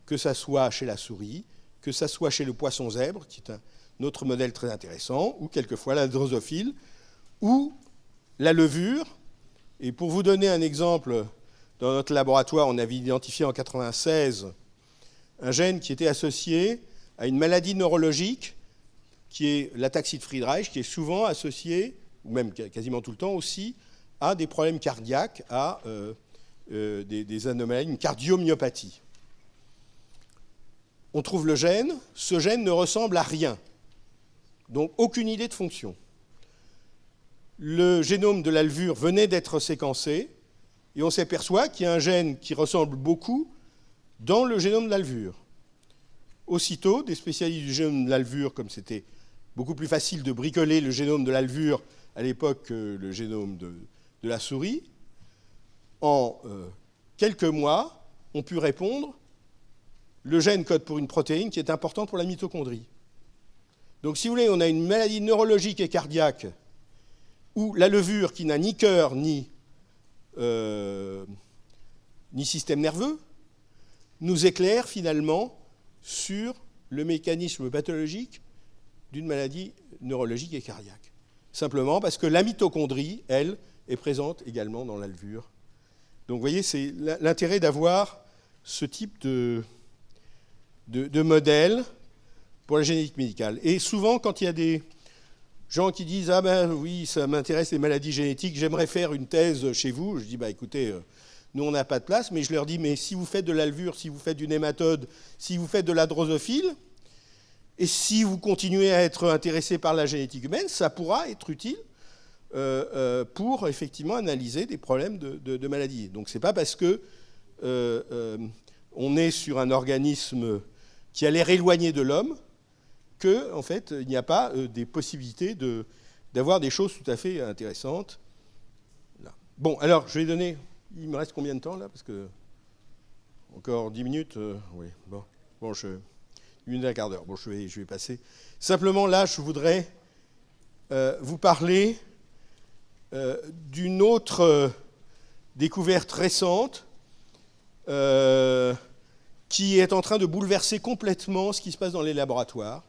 que ça soit chez la souris, que ça soit chez le poisson zèbre, qui est un autre modèle très intéressant, ou quelquefois la drosophile, ou la levure. Et pour vous donner un exemple, dans notre laboratoire, on avait identifié en 1996 un gène qui était associé à une maladie neurologique qui est l'ataxie de Friedreich, qui est souvent associée, ou même quasiment tout le temps aussi, à des problèmes cardiaques, à des anomalies, une cardiomyopathie. On trouve le gène, ce gène ne ressemble à rien, donc aucune idée de fonction. Le génome de la levure venait d'être séquencé, et on s'aperçoit qu'il y a un gène qui ressemble beaucoup dans le génome de la levure. Aussitôt, des spécialistes du génome de la levure, comme c'était beaucoup plus facile de bricoler le génome de la levure à l'époque que le génome de la souris, en quelques mois, ont pu répondre le gène code pour une protéine qui est importante pour la mitochondrie. Donc, si vous voulez, on a une maladie neurologique et cardiaque où la levure, qui n'a ni cœur ni système nerveux, nous éclaire finalement sur le mécanisme pathologique d'une maladie neurologique et cardiaque. Simplement parce que la mitochondrie, elle, est présente également dans la levure. Donc vous voyez, c'est l'intérêt d'avoir ce type de modèle pour la génétique médicale. Et souvent, quand il y a des gens qui disent « Ah ben oui, ça m'intéresse les maladies génétiques, j'aimerais faire une thèse chez vous », je dis « Bah écoutez, nous on n'a pas de place », mais je leur dis « Mais si vous faites de la levure, si vous faites du nématode, si vous faites de la drosophile, et si vous continuez à être intéressé par la génétique humaine, ça pourra être utile pour effectivement analyser des problèmes de maladies. » Donc c'est pas parce que on est sur un organisme qui a l'air éloigné de l'homme que, en fait, il n'y a pas des possibilités d'avoir des choses tout à fait intéressantes. Là. Bon, alors, je vais donner... Il me reste combien de temps, là? Parce que... Encore 10 minutes oui, bon. Bon, 1 minute et un quart d'heure. Bon, je vais passer. Simplement, là, je voudrais vous parler d'une autre découverte récente qui est en train de bouleverser complètement ce qui se passe dans les laboratoires.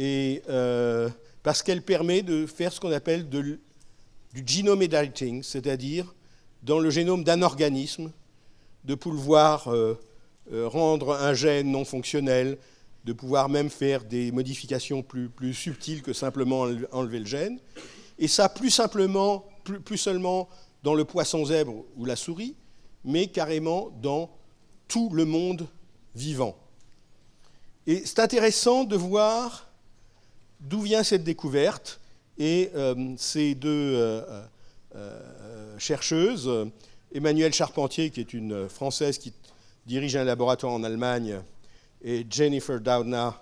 Et parce qu'elle permet de faire ce qu'on appelle du genome editing, c'est-à-dire dans le génome d'un organisme, de pouvoir rendre un gène non fonctionnel, de pouvoir même faire des modifications plus subtiles que simplement enlever le gène. Et ça, plus seulement dans le poisson zèbre ou la souris, mais carrément dans tout le monde vivant. Et c'est intéressant de voir d'où vient cette découverte. Et ces deux chercheuses, Emmanuelle Charpentier, qui est une Française qui dirige un laboratoire en Allemagne, et Jennifer Doudna,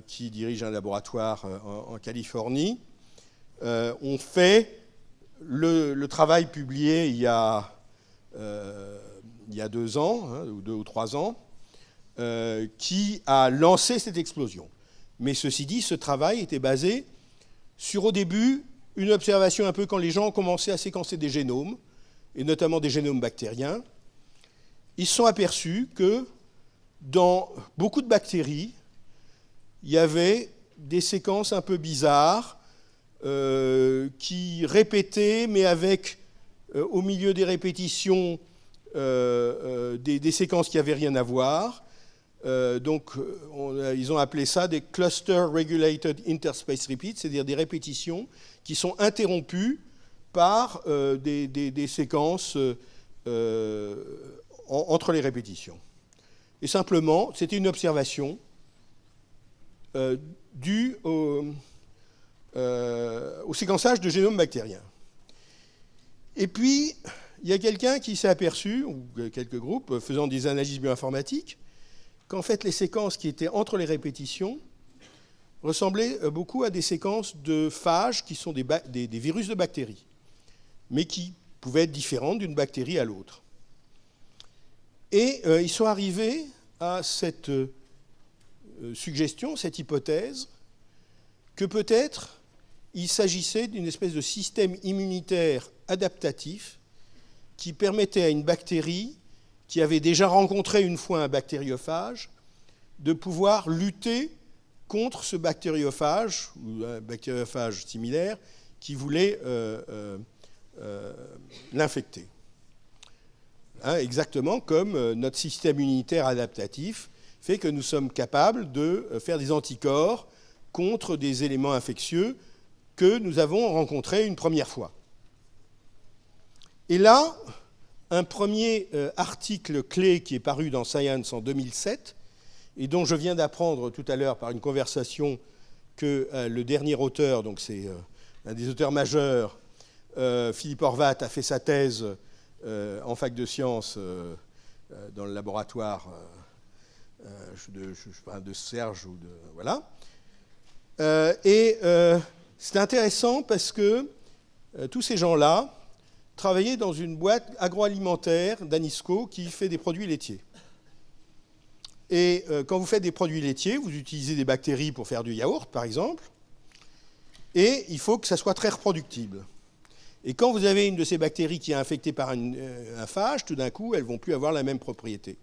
qui dirige un laboratoire en Californie, ont fait le travail publié il y a 2 ans, ou 2 ou 3 ans, qui a lancé cette explosion. Mais ceci dit, ce travail était basé sur, au début, une observation un peu quand les gens ont commencé à séquencer des génomes, et notamment des génomes bactériens. Ils se sont aperçus que dans beaucoup de bactéries, il y avait des séquences un peu bizarres qui répétaient, mais avec, au milieu des répétitions, des séquences qui n'avaient rien à voir, Ils ont appelé ça des cluster regulated interspace repeats, c'est-à-dire des répétitions qui sont interrompues par des séquences entre les répétitions. Et simplement, c'était une observation due au séquençage de génome bactérien. Et puis, il y a quelqu'un qui s'est aperçu, ou quelques groupes, faisant des analyses bioinformatiques, qu'en fait, les séquences qui étaient entre les répétitions ressemblaient beaucoup à des séquences de phages qui sont des virus de bactéries, mais qui pouvaient être différentes d'une bactérie à l'autre. Et ils sont arrivés à cette suggestion, cette hypothèse, que peut-être il s'agissait d'une espèce de système immunitaire adaptatif qui permettait à une bactérie qui avait déjà rencontré une fois un bactériophage de pouvoir lutter contre ce bactériophage, ou un bactériophage similaire, qui voulait l'infecter. Exactement comme notre système immunitaire adaptatif fait que nous sommes capables de faire des anticorps contre des éléments infectieux que nous avons rencontrés une première fois. Et là, un premier article clé qui est paru dans Science en 2007, et dont je viens d'apprendre tout à l'heure par une conversation que le dernier auteur, donc c'est un des auteurs majeurs, Philippe Horvat, a fait sa thèse en fac de sciences dans le laboratoire de Serge ou de voilà. C'est intéressant parce que tous ces gens-là travaillaient dans une boîte agroalimentaire d'Anisco qui fait des produits laitiers. Et quand vous faites des produits laitiers, vous utilisez des bactéries pour faire du yaourt, par exemple, et il faut que ça soit très reproductible. Et quand vous avez une de ces bactéries qui est infectée par un phage, tout d'un coup, elles ne vont plus avoir la même propriété.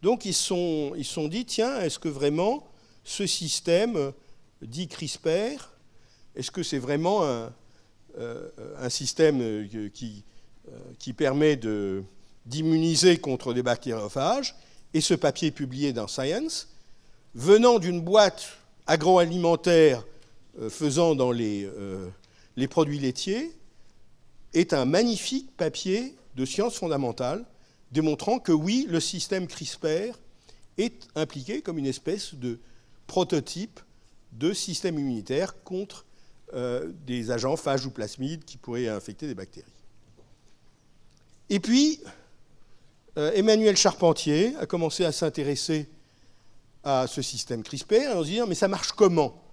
Donc ils se sont dit, tiens, est-ce que vraiment ce système dit CRISPR, est-ce que c'est vraiment un système qui permet d'immuniser contre des bactériophages? Et ce papier publié dans Science, venant d'une boîte agroalimentaire faisant dans les produits laitiers, est un magnifique papier de sciences fondamentales démontrant que oui, le système CRISPR est impliqué comme une espèce de prototype de système immunitaire contre des agents phages ou plasmides qui pourraient infecter des bactéries. Et puis, Emmanuelle Charpentier a commencé à s'intéresser à ce système CRISPR et en se disant, mais ça marche comment?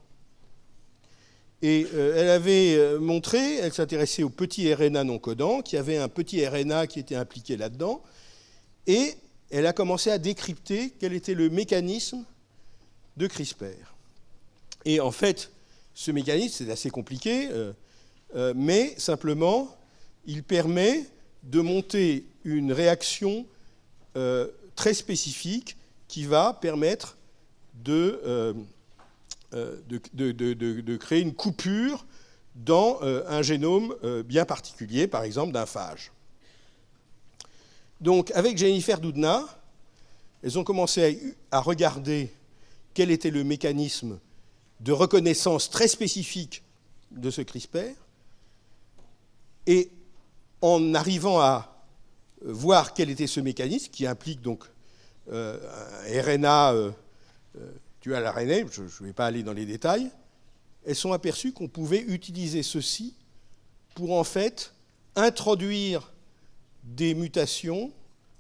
Et elle avait montré, elle s'intéressait au petit RNA non codant, qui avait un petit RNA qui était impliqué là-dedans, et elle a commencé à décrypter quel était le mécanisme de CRISPR. Et en fait, ce mécanisme, c'est assez compliqué, mais simplement, il permet de monter une réaction très spécifique qui va permettre de créer une coupure dans un génome bien particulier, par exemple d'un phage. Donc, avec Jennifer Doudna, elles ont commencé à regarder quel était le mécanisme de reconnaissance très spécifique de ce CRISPR, et en arrivant à voir quel était ce mécanisme, qui implique donc un RNA dual RNA, je ne vais pas aller dans les détails, elles sont aperçues qu'on pouvait utiliser ceci pour en fait introduire des mutations,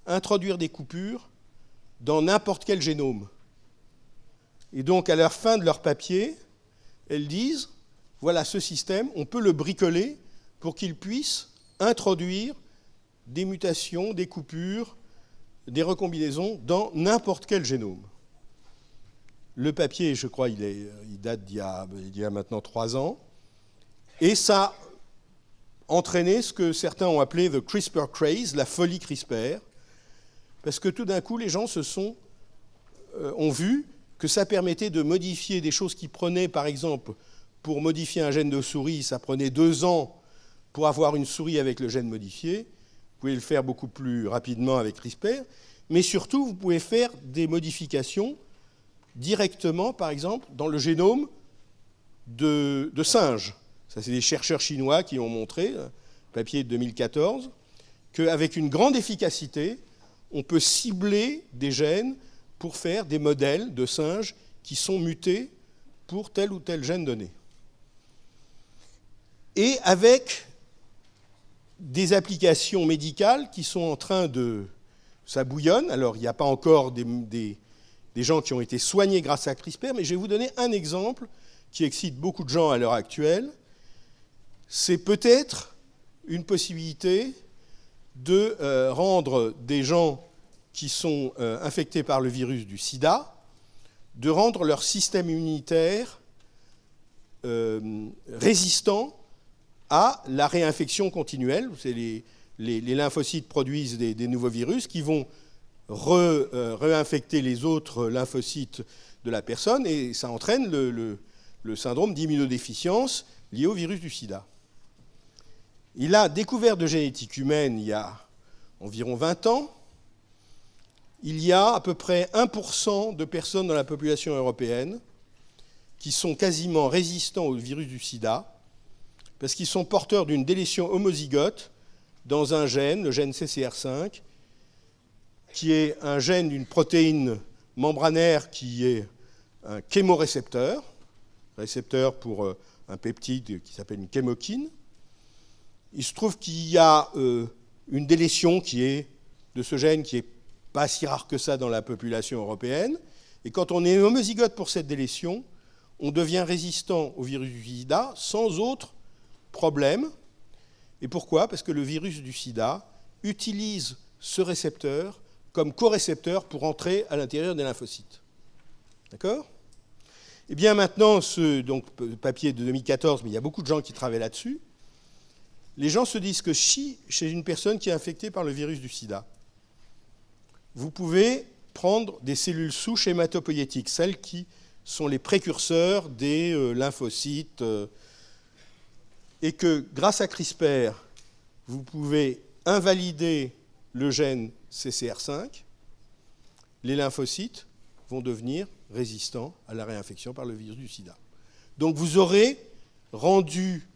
introduire des coupures dans n'importe quel génome. Et donc, à la fin de leur papier, elles disent, voilà, ce système, on peut le bricoler pour qu'il puisse introduire des mutations, des coupures, des recombinaisons dans n'importe quel génome. Le papier, je crois, il date d'il y a maintenant 3 ans, et ça a entraîné ce que certains ont appelé the CRISPR craze, la folie CRISPR, parce que tout d'un coup, les gens ont vu que ça permettait de modifier des choses qui prenaient, par exemple, pour modifier un gène de souris, ça prenait 2 ans pour avoir une souris avec le gène modifié. Vous pouvez le faire beaucoup plus rapidement avec CRISPR. mais surtout, vous pouvez faire des modifications directement, par exemple, dans le génome de singes. Ça, c'est des chercheurs chinois qui ont montré, papier de 2014, qu'avec une grande efficacité, on peut cibler des gènes pour faire des modèles de singes qui sont mutés pour tel ou tel gène donné. Et avec des applications médicales qui sont en train de... Ça bouillonne, alors il n'y a pas encore des gens qui ont été soignés grâce à CRISPR, mais je vais vous donner un exemple qui excite beaucoup de gens à l'heure actuelle. C'est peut-être une possibilité de rendre des gens qui sont infectés par le virus du sida, de rendre leur système immunitaire résistant à la réinfection continuelle. C'est les lymphocytes produisent des nouveaux virus qui vont réinfecter les autres lymphocytes de la personne, et ça entraîne le syndrome d'immunodéficience lié au virus du sida. Il a découvert de génétique humaine il y a environ 20 ans. Il y a à peu près 1% de personnes dans la population européenne qui sont quasiment résistants au virus du sida parce qu'ils sont porteurs d'une délétion homozygote dans un gène, le gène CCR5, qui est un gène d'une protéine membranaire qui est un chémorécepteur, récepteur pour un peptide qui s'appelle une chémokine. Il se trouve qu'il y a une délétion de ce gène qui n'est pas si rare que ça dans la population européenne. Et quand on est homozygote pour cette délétion, on devient résistant au virus du sida sans autre problème. Et pourquoi ? Parce que le virus du sida utilise ce récepteur comme corécepteur pour entrer à l'intérieur des lymphocytes. D'accord ? Eh bien maintenant, donc, papier de 2014, mais il y a beaucoup de gens qui travaillent là-dessus, les gens se disent que si, chez une personne qui est infectée par le virus du sida, vous pouvez prendre des cellules souches hématopoïétiques, celles qui sont les précurseurs des lymphocytes, et que grâce à CRISPR, vous pouvez invalider le gène CCR5, les lymphocytes vont devenir résistants à la réinfection par le virus du sida. Donc vous aurez rendu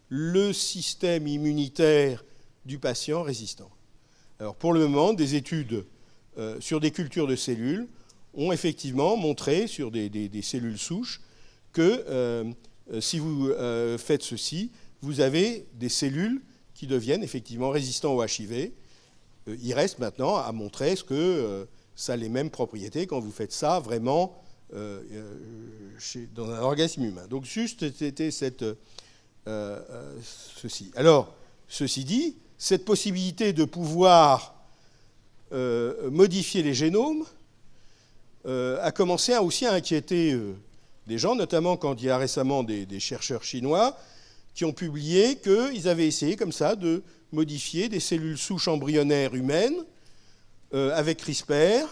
le système immunitaire du patient résistant. Alors pour le moment, des études sur des cultures de cellules ont effectivement montré sur des cellules souches que si vous faites ceci, vous avez des cellules qui deviennent effectivement résistantes au HIV. Il reste maintenant à montrer est-ce que ça a les mêmes propriétés quand vous faites ça vraiment dans un organisme humain. Donc juste c'était ceci. Alors, ceci dit, cette possibilité de pouvoir modifier les génomes a commencé aussi à inquiéter des gens, notamment quand il y a récemment des chercheurs chinois qui ont publié qu'ils avaient essayé comme ça de modifier des cellules souches embryonnaires humaines avec CRISPR.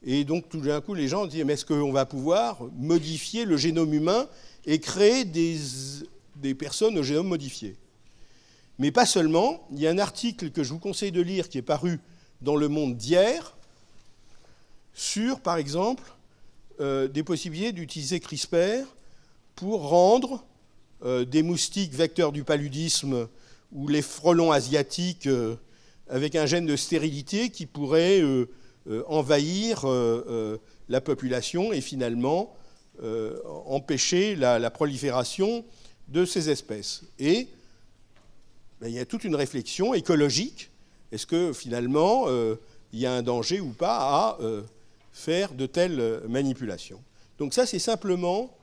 Et donc tout d'un coup, les gens disent mais est-ce qu'on va pouvoir modifier le génome humain et créer des personnes au génome modifié? Mais pas seulement. Il y a un article que je vous conseille de lire qui est paru dans Le Monde d'hier sur, par exemple, des possibilités d'utiliser CRISPR pour rendre des moustiques vecteurs du paludisme ou les frelons asiatiques avec un gène de stérilité qui pourrait envahir la population et finalement empêcher la prolifération de ces espèces. Et il y a toute une réflexion écologique. Est-ce que finalement il y a un danger ou pas à faire de telles manipulations? Donc ça, c'est simplement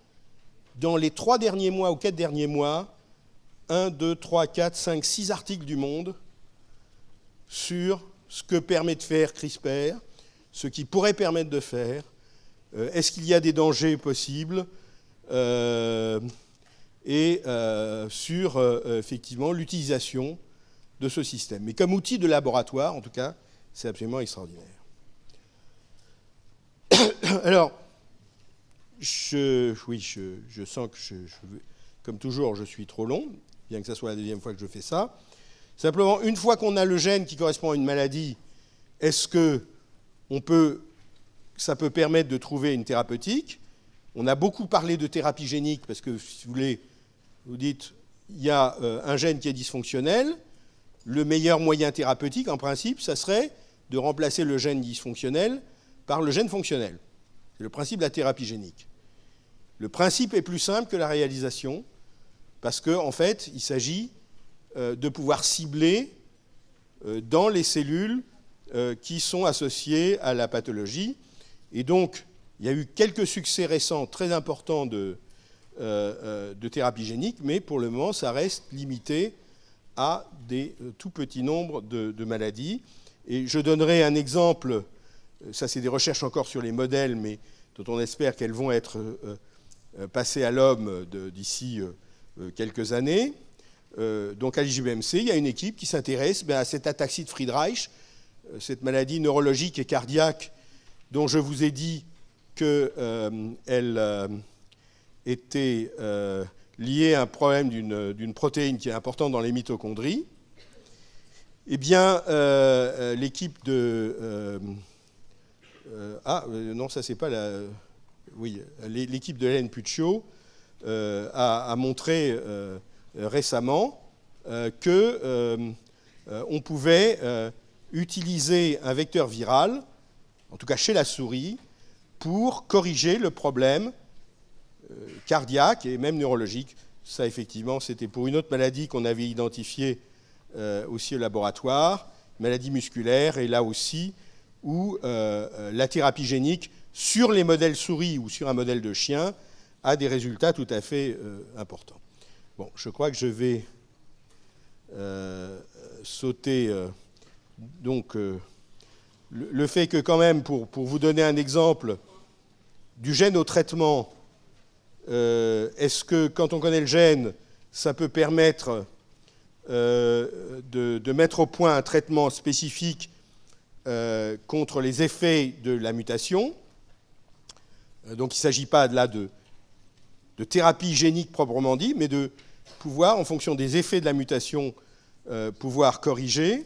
dans les 3 derniers mois ou 4 derniers mois, 1, 2, 3, 4, 5, 6 articles du Monde sur ce que permet de faire CRISPR, ce qui pourrait permettre de faire, est-ce qu'il y a des dangers possibles, et sur effectivement l'utilisation de ce système. Mais comme outil de laboratoire, en tout cas, c'est absolument extraordinaire. Alors, je sens que, comme toujours, je suis trop long, bien que ce soit la deuxième fois que je fais ça. Simplement, une fois qu'on a le gène qui correspond à une maladie, est-ce que ça peut permettre de trouver une thérapeutique. On a beaucoup parlé de thérapie génique parce que, si vous voulez, vous dites, il y a un gène qui est dysfonctionnel. Le meilleur moyen thérapeutique, en principe, ça serait de remplacer le gène dysfonctionnel par le gène fonctionnel. C'est le principe de la thérapie génique. Le principe est plus simple que la réalisation parce qu'en fait, il s'agit de pouvoir cibler dans les cellules qui sont associées à la pathologie. Et donc, il y a eu quelques succès récents très importants de thérapie génique, mais pour le moment, ça reste limité à des tout petits nombres de maladies. Et je donnerai un exemple, ça c'est des recherches encore sur les modèles, mais dont on espère qu'elles vont être passées à l'homme d'ici quelques années. Donc à l'IJBMC, il y a une équipe qui s'intéresse à cette ataxie de Friedreich, cette maladie neurologique et cardiaque dont je vous ai dit qu'elle était liée à un problème d'une protéine qui est importante dans les mitochondries. Eh bien, l'équipe de... non, ça, c'est pas la... Oui, l'équipe de Hélène Puccio a montré récemment qu'on pouvait utiliser un vecteur viral, en tout cas chez la souris, pour corriger le problème cardiaque et même neurologique. Ça, effectivement, c'était pour une autre maladie qu'on avait identifiée aussi au laboratoire, maladie musculaire, et là aussi, où la thérapie génique, sur les modèles souris ou sur un modèle de chien, a des résultats tout à fait importants. Bon, je crois que je vais sauter donc le fait que quand même, pour vous donner un exemple du gène au traitement, est-ce que quand on connaît le gène, ça peut permettre de mettre au point un traitement spécifique contre les effets de la mutation? Donc il ne s'agit pas là de thérapie génique proprement dit, mais de pouvoir, en fonction des effets de la mutation, pouvoir corriger.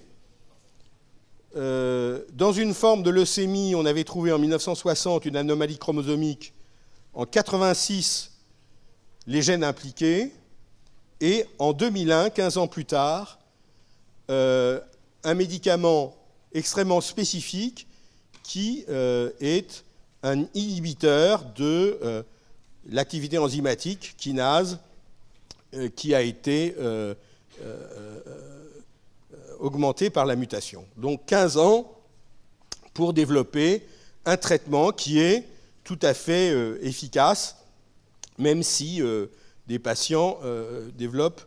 Dans une forme de leucémie, on avait trouvé en 1960 une anomalie chromosomique. En 1986, les gènes impliqués. Et en 2001, 15 ans plus tard, un médicament extrêmement spécifique qui est un inhibiteur de l'activité enzymatique kinase qui a été augmentée par la mutation. Donc 15 ans pour développer un traitement qui est tout à fait efficace, même si des patients développent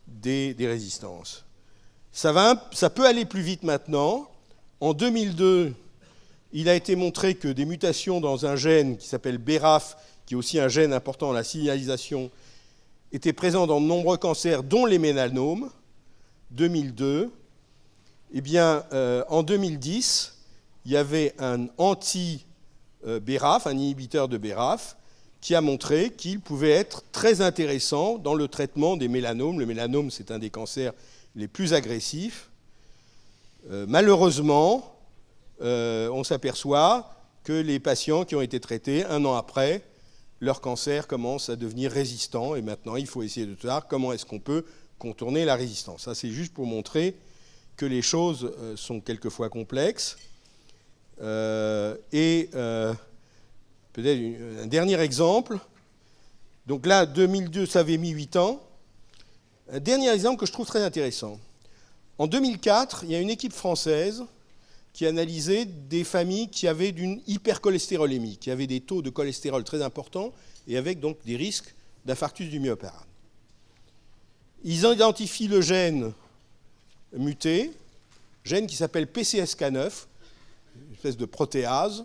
des résistances. Ça peut aller plus vite maintenant. En 2002, il a été montré que des mutations dans un gène qui s'appelle BRAF, qui est aussi un gène important dans la signalisation, étaient présentes dans de nombreux cancers, dont les mélanomes. 2002. Eh bien, en 2010, il y avait un anti-BRAF, un inhibiteur de BRAF, qui a montré qu'il pouvait être très intéressant dans le traitement des mélanomes. Le mélanome, c'est un des cancers les plus agressifs. Malheureusement, on s'aperçoit que les patients qui ont été traités, un an après, leur cancer commence à devenir résistant. Et maintenant, il faut essayer de voir comment est-ce qu'on peut contourner la résistance. Ça, c'est juste pour montrer que les choses sont quelquefois complexes. Peut-être un dernier exemple. Donc là, 2002, ça avait mis 8 ans. Un dernier exemple que je trouve très intéressant. En 2004, il y a une équipe française qui analysait des familles qui avaient d'une hypercholestérolémie, qui avaient des taux de cholestérol très importants et avec donc des risques d'infarctus du myocarde. Ils identifient le gène muté, gène qui s'appelle PCSK9, une espèce de protéase,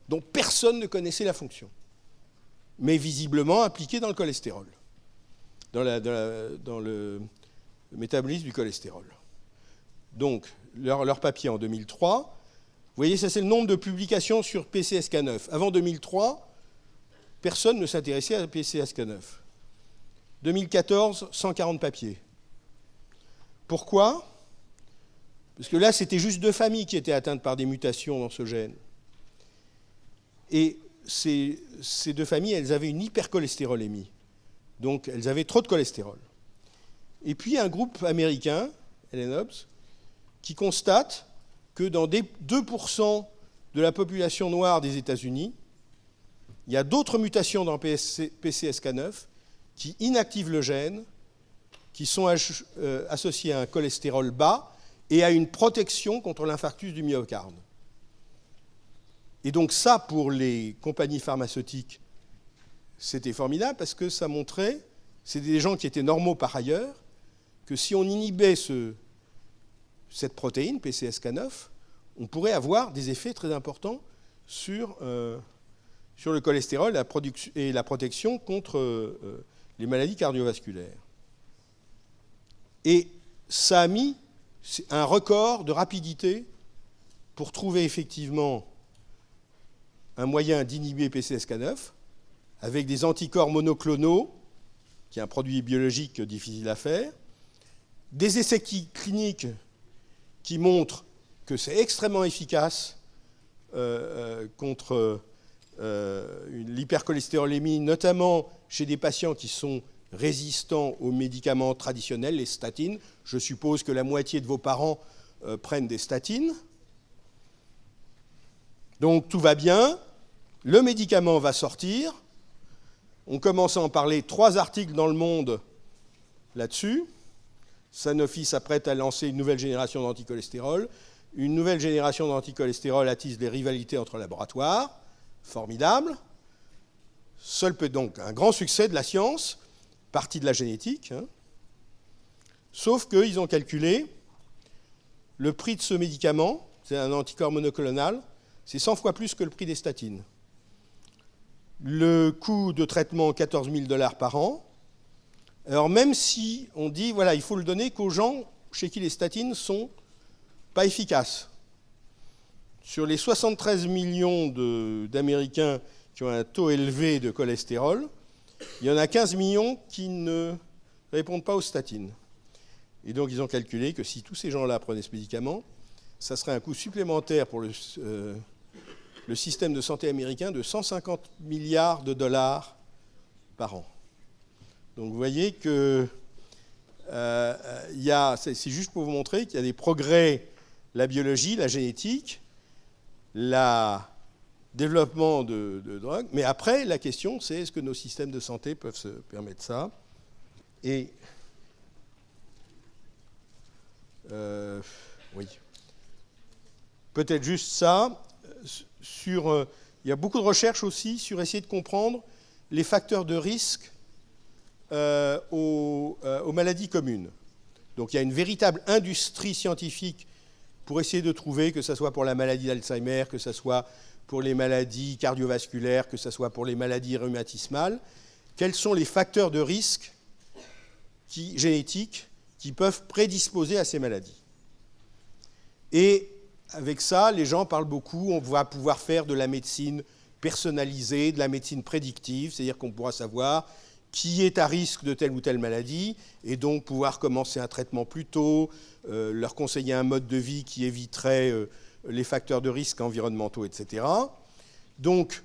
dont personne ne connaissait la fonction, mais visiblement impliquée dans le cholestérol, dans le métabolisme du cholestérol. Donc, leur papier en 2003, vous voyez, ça c'est le nombre de publications sur PCSK9. Avant 2003, personne ne s'intéressait à PCSK9. 2014, 140 papiers. Pourquoi ? Parce que là, c'était juste 2 familles qui étaient atteintes par des mutations dans ce gène. Et ces deux familles, elles avaient une hypercholestérolémie. Donc, elles avaient trop de cholestérol. Et puis, un groupe américain, Helen Hobbs, qui constate que dans 2% de la population noire des États-Unis, il y a d'autres mutations dans PCSK9 qui inactivent le gène, qui sont associées à un cholestérol bas et à une protection contre l'infarctus du myocarde. Et donc ça, pour les compagnies pharmaceutiques, c'était formidable parce que ça montrait, c'était des gens qui étaient normaux par ailleurs, que si on inhibait cette protéine, PCSK9, on pourrait avoir des effets très importants sur le cholestérol et la protection contre les maladies cardiovasculaires. Et ça a mis un record de rapidité pour trouver effectivement un moyen d'inhiber PCSK9 avec des anticorps monoclonaux, qui est un produit biologique difficile à faire, des essais cliniques qui montrent que c'est extrêmement efficace contre l'hypercholestérolémie, notamment chez des patients qui sont résistants aux médicaments traditionnels, les statines. Je suppose que la moitié de vos parents prennent des statines. Donc tout va bien, le médicament va sortir. On commence à en parler, 3 articles dans Le Monde là-dessus. Sanofi s'apprête à lancer une nouvelle génération d'anticholestérol. Une nouvelle génération d'anticholestérol attise les rivalités entre laboratoires. Formidable. Seul peut donc un grand succès de la science, partie de la génétique. Sauf qu'ils ont calculé le prix de ce médicament, c'est un anticorps monoclonal, c'est 100 fois plus que le prix des statines. Le coût de traitement, $14 000 par an. Alors même si on dit, voilà, il faut le donner qu'aux gens chez qui les statines ne sont pas efficaces. Sur les 73 millions d'Américains qui ont un taux élevé de cholestérol, il y en a 15 millions qui ne répondent pas aux statines. Et donc ils ont calculé que si tous ces gens-là prenaient ce médicament, ça serait un coût supplémentaire pour le système de santé américain de 150 milliards de dollars par an. Donc vous voyez que c'est juste pour vous montrer qu'il y a des progrès, la biologie, la génétique, le développement de drogues, mais après la question c'est est-ce que nos systèmes de santé peuvent se permettre ça? Et oui. Peut-être juste ça. Il y a beaucoup de recherches aussi sur essayer de comprendre les facteurs de risque aux maladies communes. Donc il y a une véritable industrie scientifique pour essayer de trouver, que ce soit pour la maladie d'Alzheimer, que ce soit pour les maladies cardiovasculaires, que ce soit pour les maladies rhumatismales, quels sont les facteurs de risque génétiques qui peuvent prédisposer à ces maladies. Et avec ça, les gens parlent beaucoup, on va pouvoir faire de la médecine personnalisée, de la médecine prédictive, c'est-à-dire qu'on pourra savoir qui est à risque de telle ou telle maladie, et donc pouvoir commencer un traitement plus tôt, leur conseiller un mode de vie qui éviterait les facteurs de risque environnementaux, etc. Donc,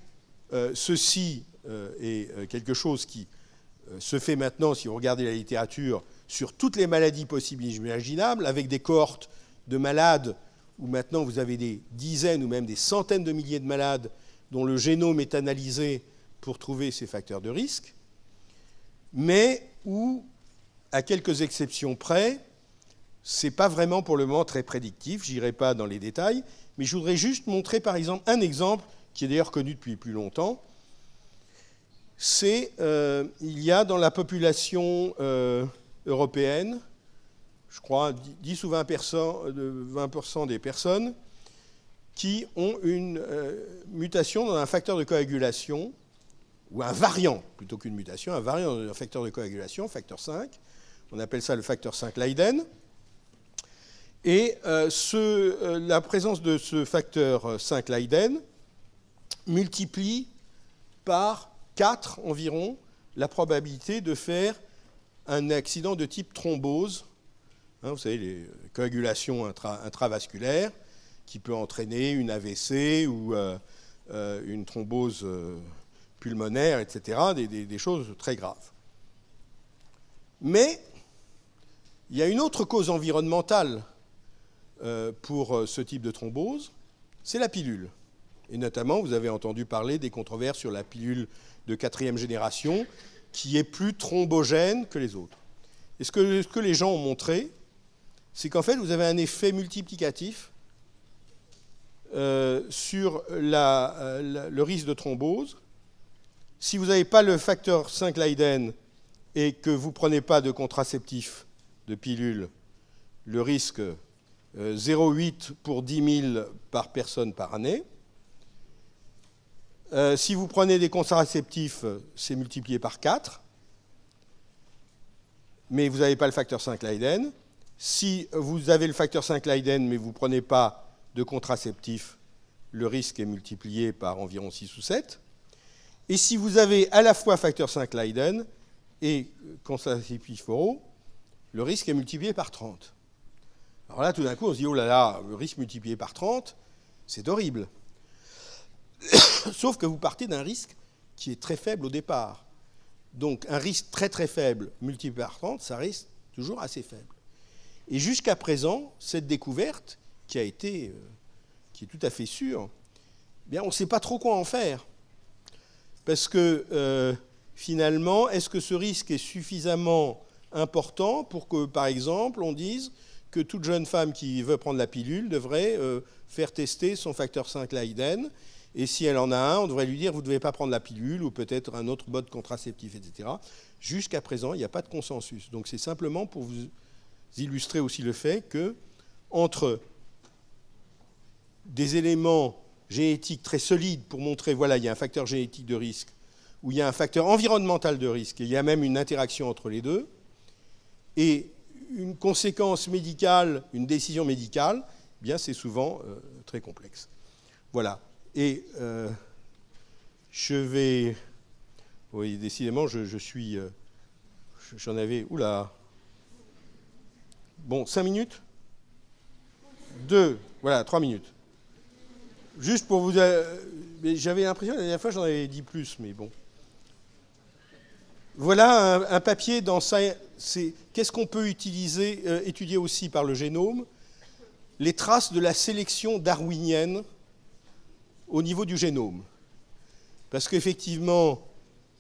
ceci est quelque chose qui se fait maintenant, si vous regardez la littérature, sur toutes les maladies possibles et imaginables, avec des cohortes de malades où maintenant vous avez des dizaines ou même des centaines de milliers de malades dont le génome est analysé pour trouver ces facteurs de risque, mais où, à quelques exceptions près, ce n'est pas vraiment pour le moment très prédictif, je n'irai pas dans les détails, mais je voudrais juste montrer par exemple un exemple qui est d'ailleurs connu depuis plus longtemps. C'est il y a dans la population européenne, je crois 10 ou 20% des personnes qui ont une mutation dans un facteur de coagulation, ou un variant, plutôt qu'une mutation, un variant dans un facteur de coagulation, facteur 5, on appelle ça le facteur 5 Leiden. Et la présence de ce facteur 5 Leiden multiplie par 4 environ la probabilité de faire un accident de type thrombose, vous savez, les coagulations intravasculaires, qui peut entraîner une AVC ou une thrombose pulmonaire, etc., des choses très graves. Mais il y a une autre cause environnementale pour ce type de thrombose, c'est la pilule. Et notamment, vous avez entendu parler des controverses sur la pilule de 4e génération, qui est plus thrombogène que les autres. Et ce que les gens ont montré, c'est qu'en fait, vous avez un effet multiplicatif sur le risque de thrombose. Si vous n'avez pas le facteur 5 Leiden et que vous ne prenez pas de contraceptif, de pilule, le risque 0,8 pour 10 000 par personne par année. Si vous prenez des contraceptifs, c'est multiplié par 4, mais vous n'avez pas le facteur 5 Leiden. Si vous avez le facteur 5 Leiden, mais vous ne prenez pas de contraceptif, le risque est multiplié par environ 6 ou 7. Et si vous avez à la fois facteur 5 Leiden et contraceptif oraux, le risque est multiplié par 30. Alors là, tout d'un coup, on se dit, oh là là, le risque multiplié par 30, c'est horrible. Sauf que vous partez d'un risque qui est très faible au départ. Donc un risque très très faible multiplié par 30, ça reste toujours assez faible. Et jusqu'à présent, cette découverte, qui est tout à fait sûre, eh bien, on ne sait pas trop quoi en faire. Parce que finalement, est-ce que ce risque est suffisamment important pour que, par exemple, on dise que toute jeune femme qui veut prendre la pilule devrait faire tester son facteur 5 Leiden, et si elle en a un, on devrait lui dire vous ne devez pas prendre la pilule, ou peut-être un autre mode contraceptif, etc. Jusqu'à présent, il n'y a pas de consensus. Donc c'est simplement pour vous illustrer aussi le fait que, entre des éléments génétiques très solides pour montrer, voilà, il y a un facteur génétique de risque, ou il y a un facteur environnemental de risque, et il y a même une interaction entre les deux, et une conséquence médicale, une décision médicale, eh bien c'est souvent très complexe. Voilà. Et je vais... Oui, décidément, je suis... J'en avais... Oula. Bon, 5 minutes 2. Voilà, 3 minutes. Juste pour vous... J'avais l'impression, la dernière fois, j'en avais dit plus, mais bon. Voilà un papier dans Science. Qu'est-ce qu'on peut étudier aussi par le génome? Les traces de la sélection darwinienne au niveau du génome. Parce qu'effectivement,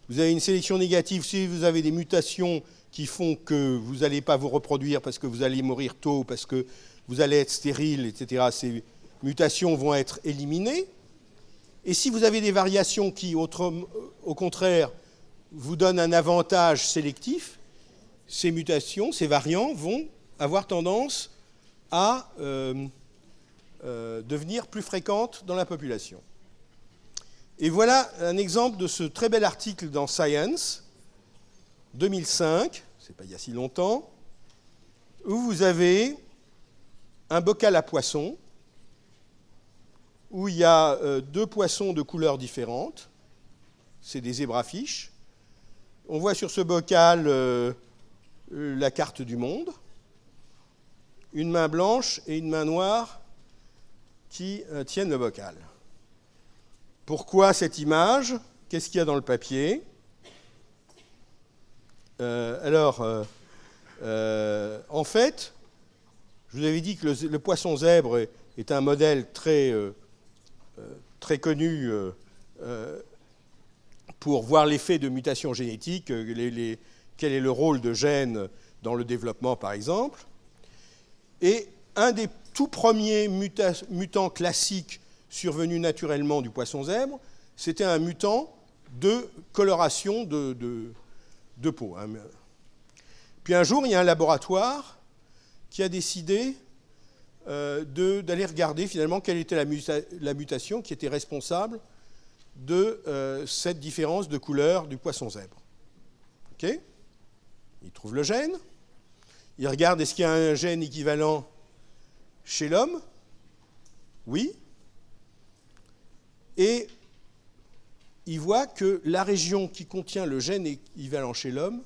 vous avez une sélection négative si vous avez des mutations qui font que vous n'allez pas vous reproduire parce que vous allez mourir tôt, parce que vous allez être stérile, etc. Ces mutations vont être éliminées. Et si vous avez des variations qui, au contraire, vous donnent un avantage sélectif, ces mutations, ces variants vont avoir tendance à devenir plus fréquentes dans la population. Et voilà un exemple de ce très bel article dans Science, 2005, c'est pas il y a si longtemps, où vous avez un bocal à poissons, où il y a 2 poissons de couleurs différentes, c'est des zébrafiches. On voit sur ce bocal la carte du monde, une main blanche et une main noire qui tiennent le bocal. Pourquoi cette image? Qu'est-ce qu'il y a dans le papier? En fait, je vous avais dit que le poisson zèbre est un modèle très connu pour voir l'effet de mutations génétiques, quel est le rôle de gènes dans le développement, par exemple. Et un des tout premiers mutants classiques survenus naturellement du poisson zèbre, c'était un mutant de coloration de peau. Puis un jour, il y a un laboratoire qui a décidé d'aller regarder finalement quelle était la mutation qui était responsable de cette différence de couleur du poisson zèbre. Okay? Il trouve le gène, il regarde est-ce qu'il y a un gène équivalent chez l'homme? Oui. Et il voit que la région qui contient le gène équivalent chez l'homme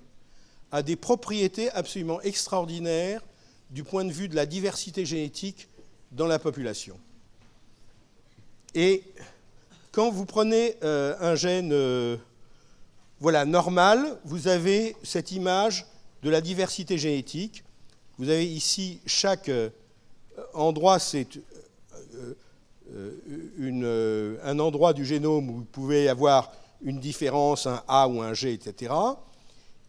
a des propriétés absolument extraordinaires du point de vue de la diversité génétique dans la population. Et quand vous prenez un gène normal, vous avez cette image de la diversité génétique. Vous avez ici chaque endroit, c'est un endroit du génome où vous pouvez avoir une différence, un A ou un G, etc.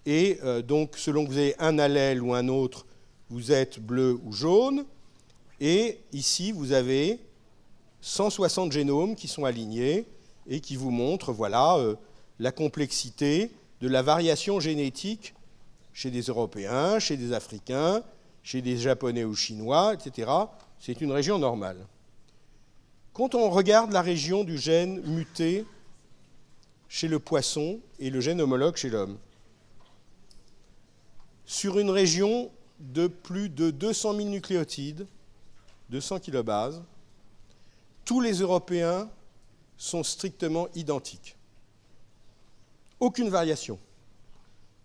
Et donc, selon que vous avez un allèle ou un autre, vous êtes bleu ou jaune. Et ici, vous avez 160 génomes qui sont alignés et qui vous montrent la complexité de la variation génétique chez des Européens, chez des Africains, chez des Japonais ou Chinois, etc. C'est une région normale. Quand on regarde la région du gène muté chez le poisson et le gène homologue chez l'homme, sur une région de plus de 200 000 nucléotides, 200 kilobases, tous les Européens sont strictement identiques. Aucune variation.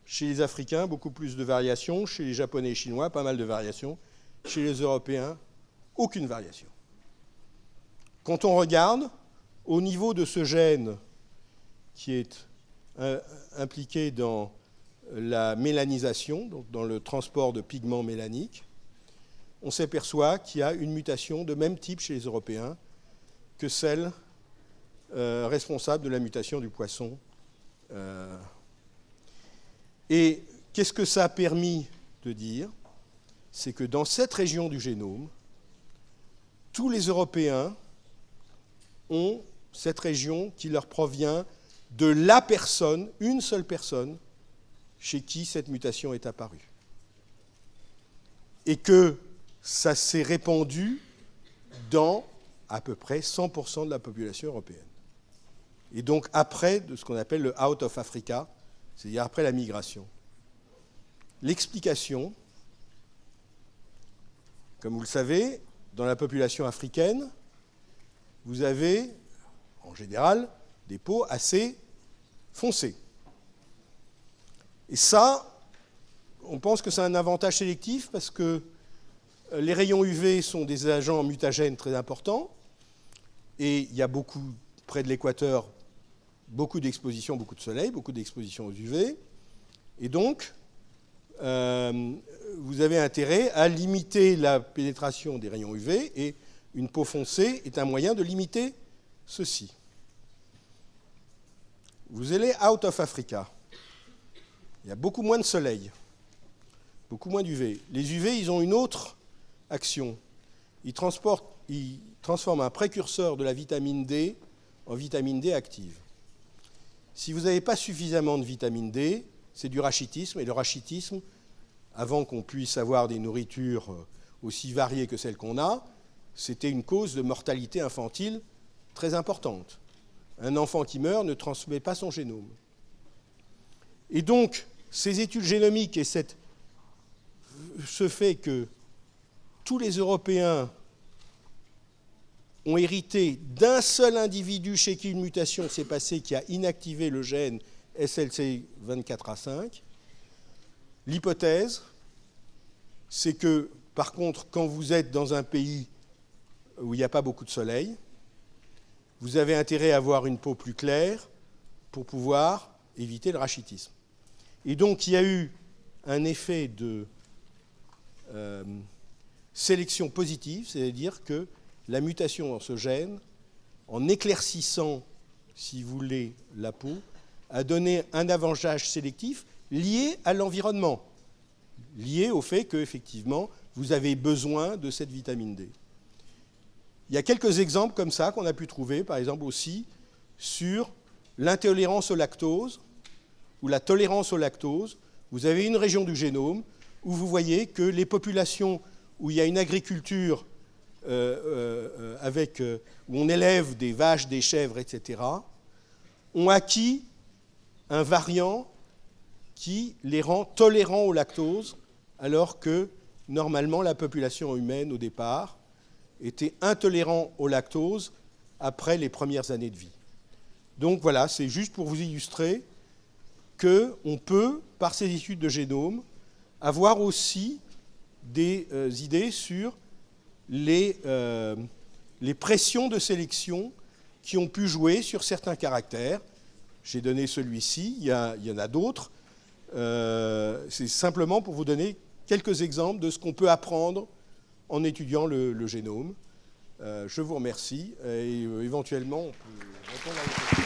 Chez les Africains, beaucoup plus de variations. Chez les Japonais et Chinois, pas mal de variations. Chez les Européens, aucune variation. Quand on regarde, au niveau de ce gène qui est impliqué dans la mélanisation, donc dans le transport de pigments mélaniques, on s'aperçoit qu'il y a une mutation de même type chez les Européens que celle responsable de la mutation du poisson. Et qu'est-ce que ça a permis de dire? C'est que dans cette région du génome, tous les Européens ont cette région qui leur provient de la personne, une seule personne, chez qui cette mutation est apparue. Et que ça s'est répandu dans à peu près 100% de la population européenne. Et donc après de ce qu'on appelle le out of Africa, c'est-à-dire après la migration. L'explication, comme vous le savez, dans la population africaine, vous avez, en général, des peaux assez foncées. Et ça, on pense que c'est un avantage sélectif parce que les rayons UV sont des agents mutagènes très importants et il y a beaucoup, près de l'équateur, beaucoup d'exposition, beaucoup de soleil, beaucoup d'exposition aux UV. Et donc, vous avez intérêt à limiter la pénétration des rayons UV et une peau foncée est un moyen de limiter ceci. Vous allez out of Africa. Il y a beaucoup moins de soleil, beaucoup moins d'UV. Les UV, ils ont une autre action. Ils transforment un précurseur de la vitamine D en vitamine D active. Si vous n'avez pas suffisamment de vitamine D, c'est du rachitisme. Et le rachitisme, avant qu'on puisse avoir des nourritures aussi variées que celles qu'on a, c'était une cause de mortalité infantile très importante. Un enfant qui meurt ne transmet pas son génome. Et donc, ces études génomiques et ce fait que tous les Européens ont hérité d'un seul individu chez qui une mutation s'est passée qui a inactivé le gène SLC24A5. L'hypothèse, c'est que, par contre, quand vous êtes dans un pays où il n'y a pas beaucoup de soleil, vous avez intérêt à avoir une peau plus claire pour pouvoir éviter le rachitisme. Et donc, il y a eu un effet de sélection positive, c'est-à-dire que la mutation dans ce gène, en éclaircissant, si vous voulez, la peau, a donné un avantage sélectif lié à l'environnement, lié au fait qu'effectivement, vous avez besoin de cette vitamine D. Il y a quelques exemples comme ça qu'on a pu trouver, par exemple aussi, sur l'intolérance au lactose ou la tolérance au lactose. Vous avez une région du génome où vous voyez que les populations où il y a une agriculture où on élève des vaches, des chèvres, etc., ont acquis un variant qui les rend tolérants au lactose, alors que normalement la population humaine au départ était intolérant au lactose après les premières années de vie. Donc voilà, c'est juste pour vous illustrer qu'on peut, par ces études de génome, avoir aussi des idées sur les pressions de sélection qui ont pu jouer sur certains caractères. J'ai donné celui-ci, il y en a d'autres. C'est simplement pour vous donner quelques exemples de ce qu'on peut apprendre en étudiant le génome. Je vous remercie et éventuellement on peut répondre à vos questions.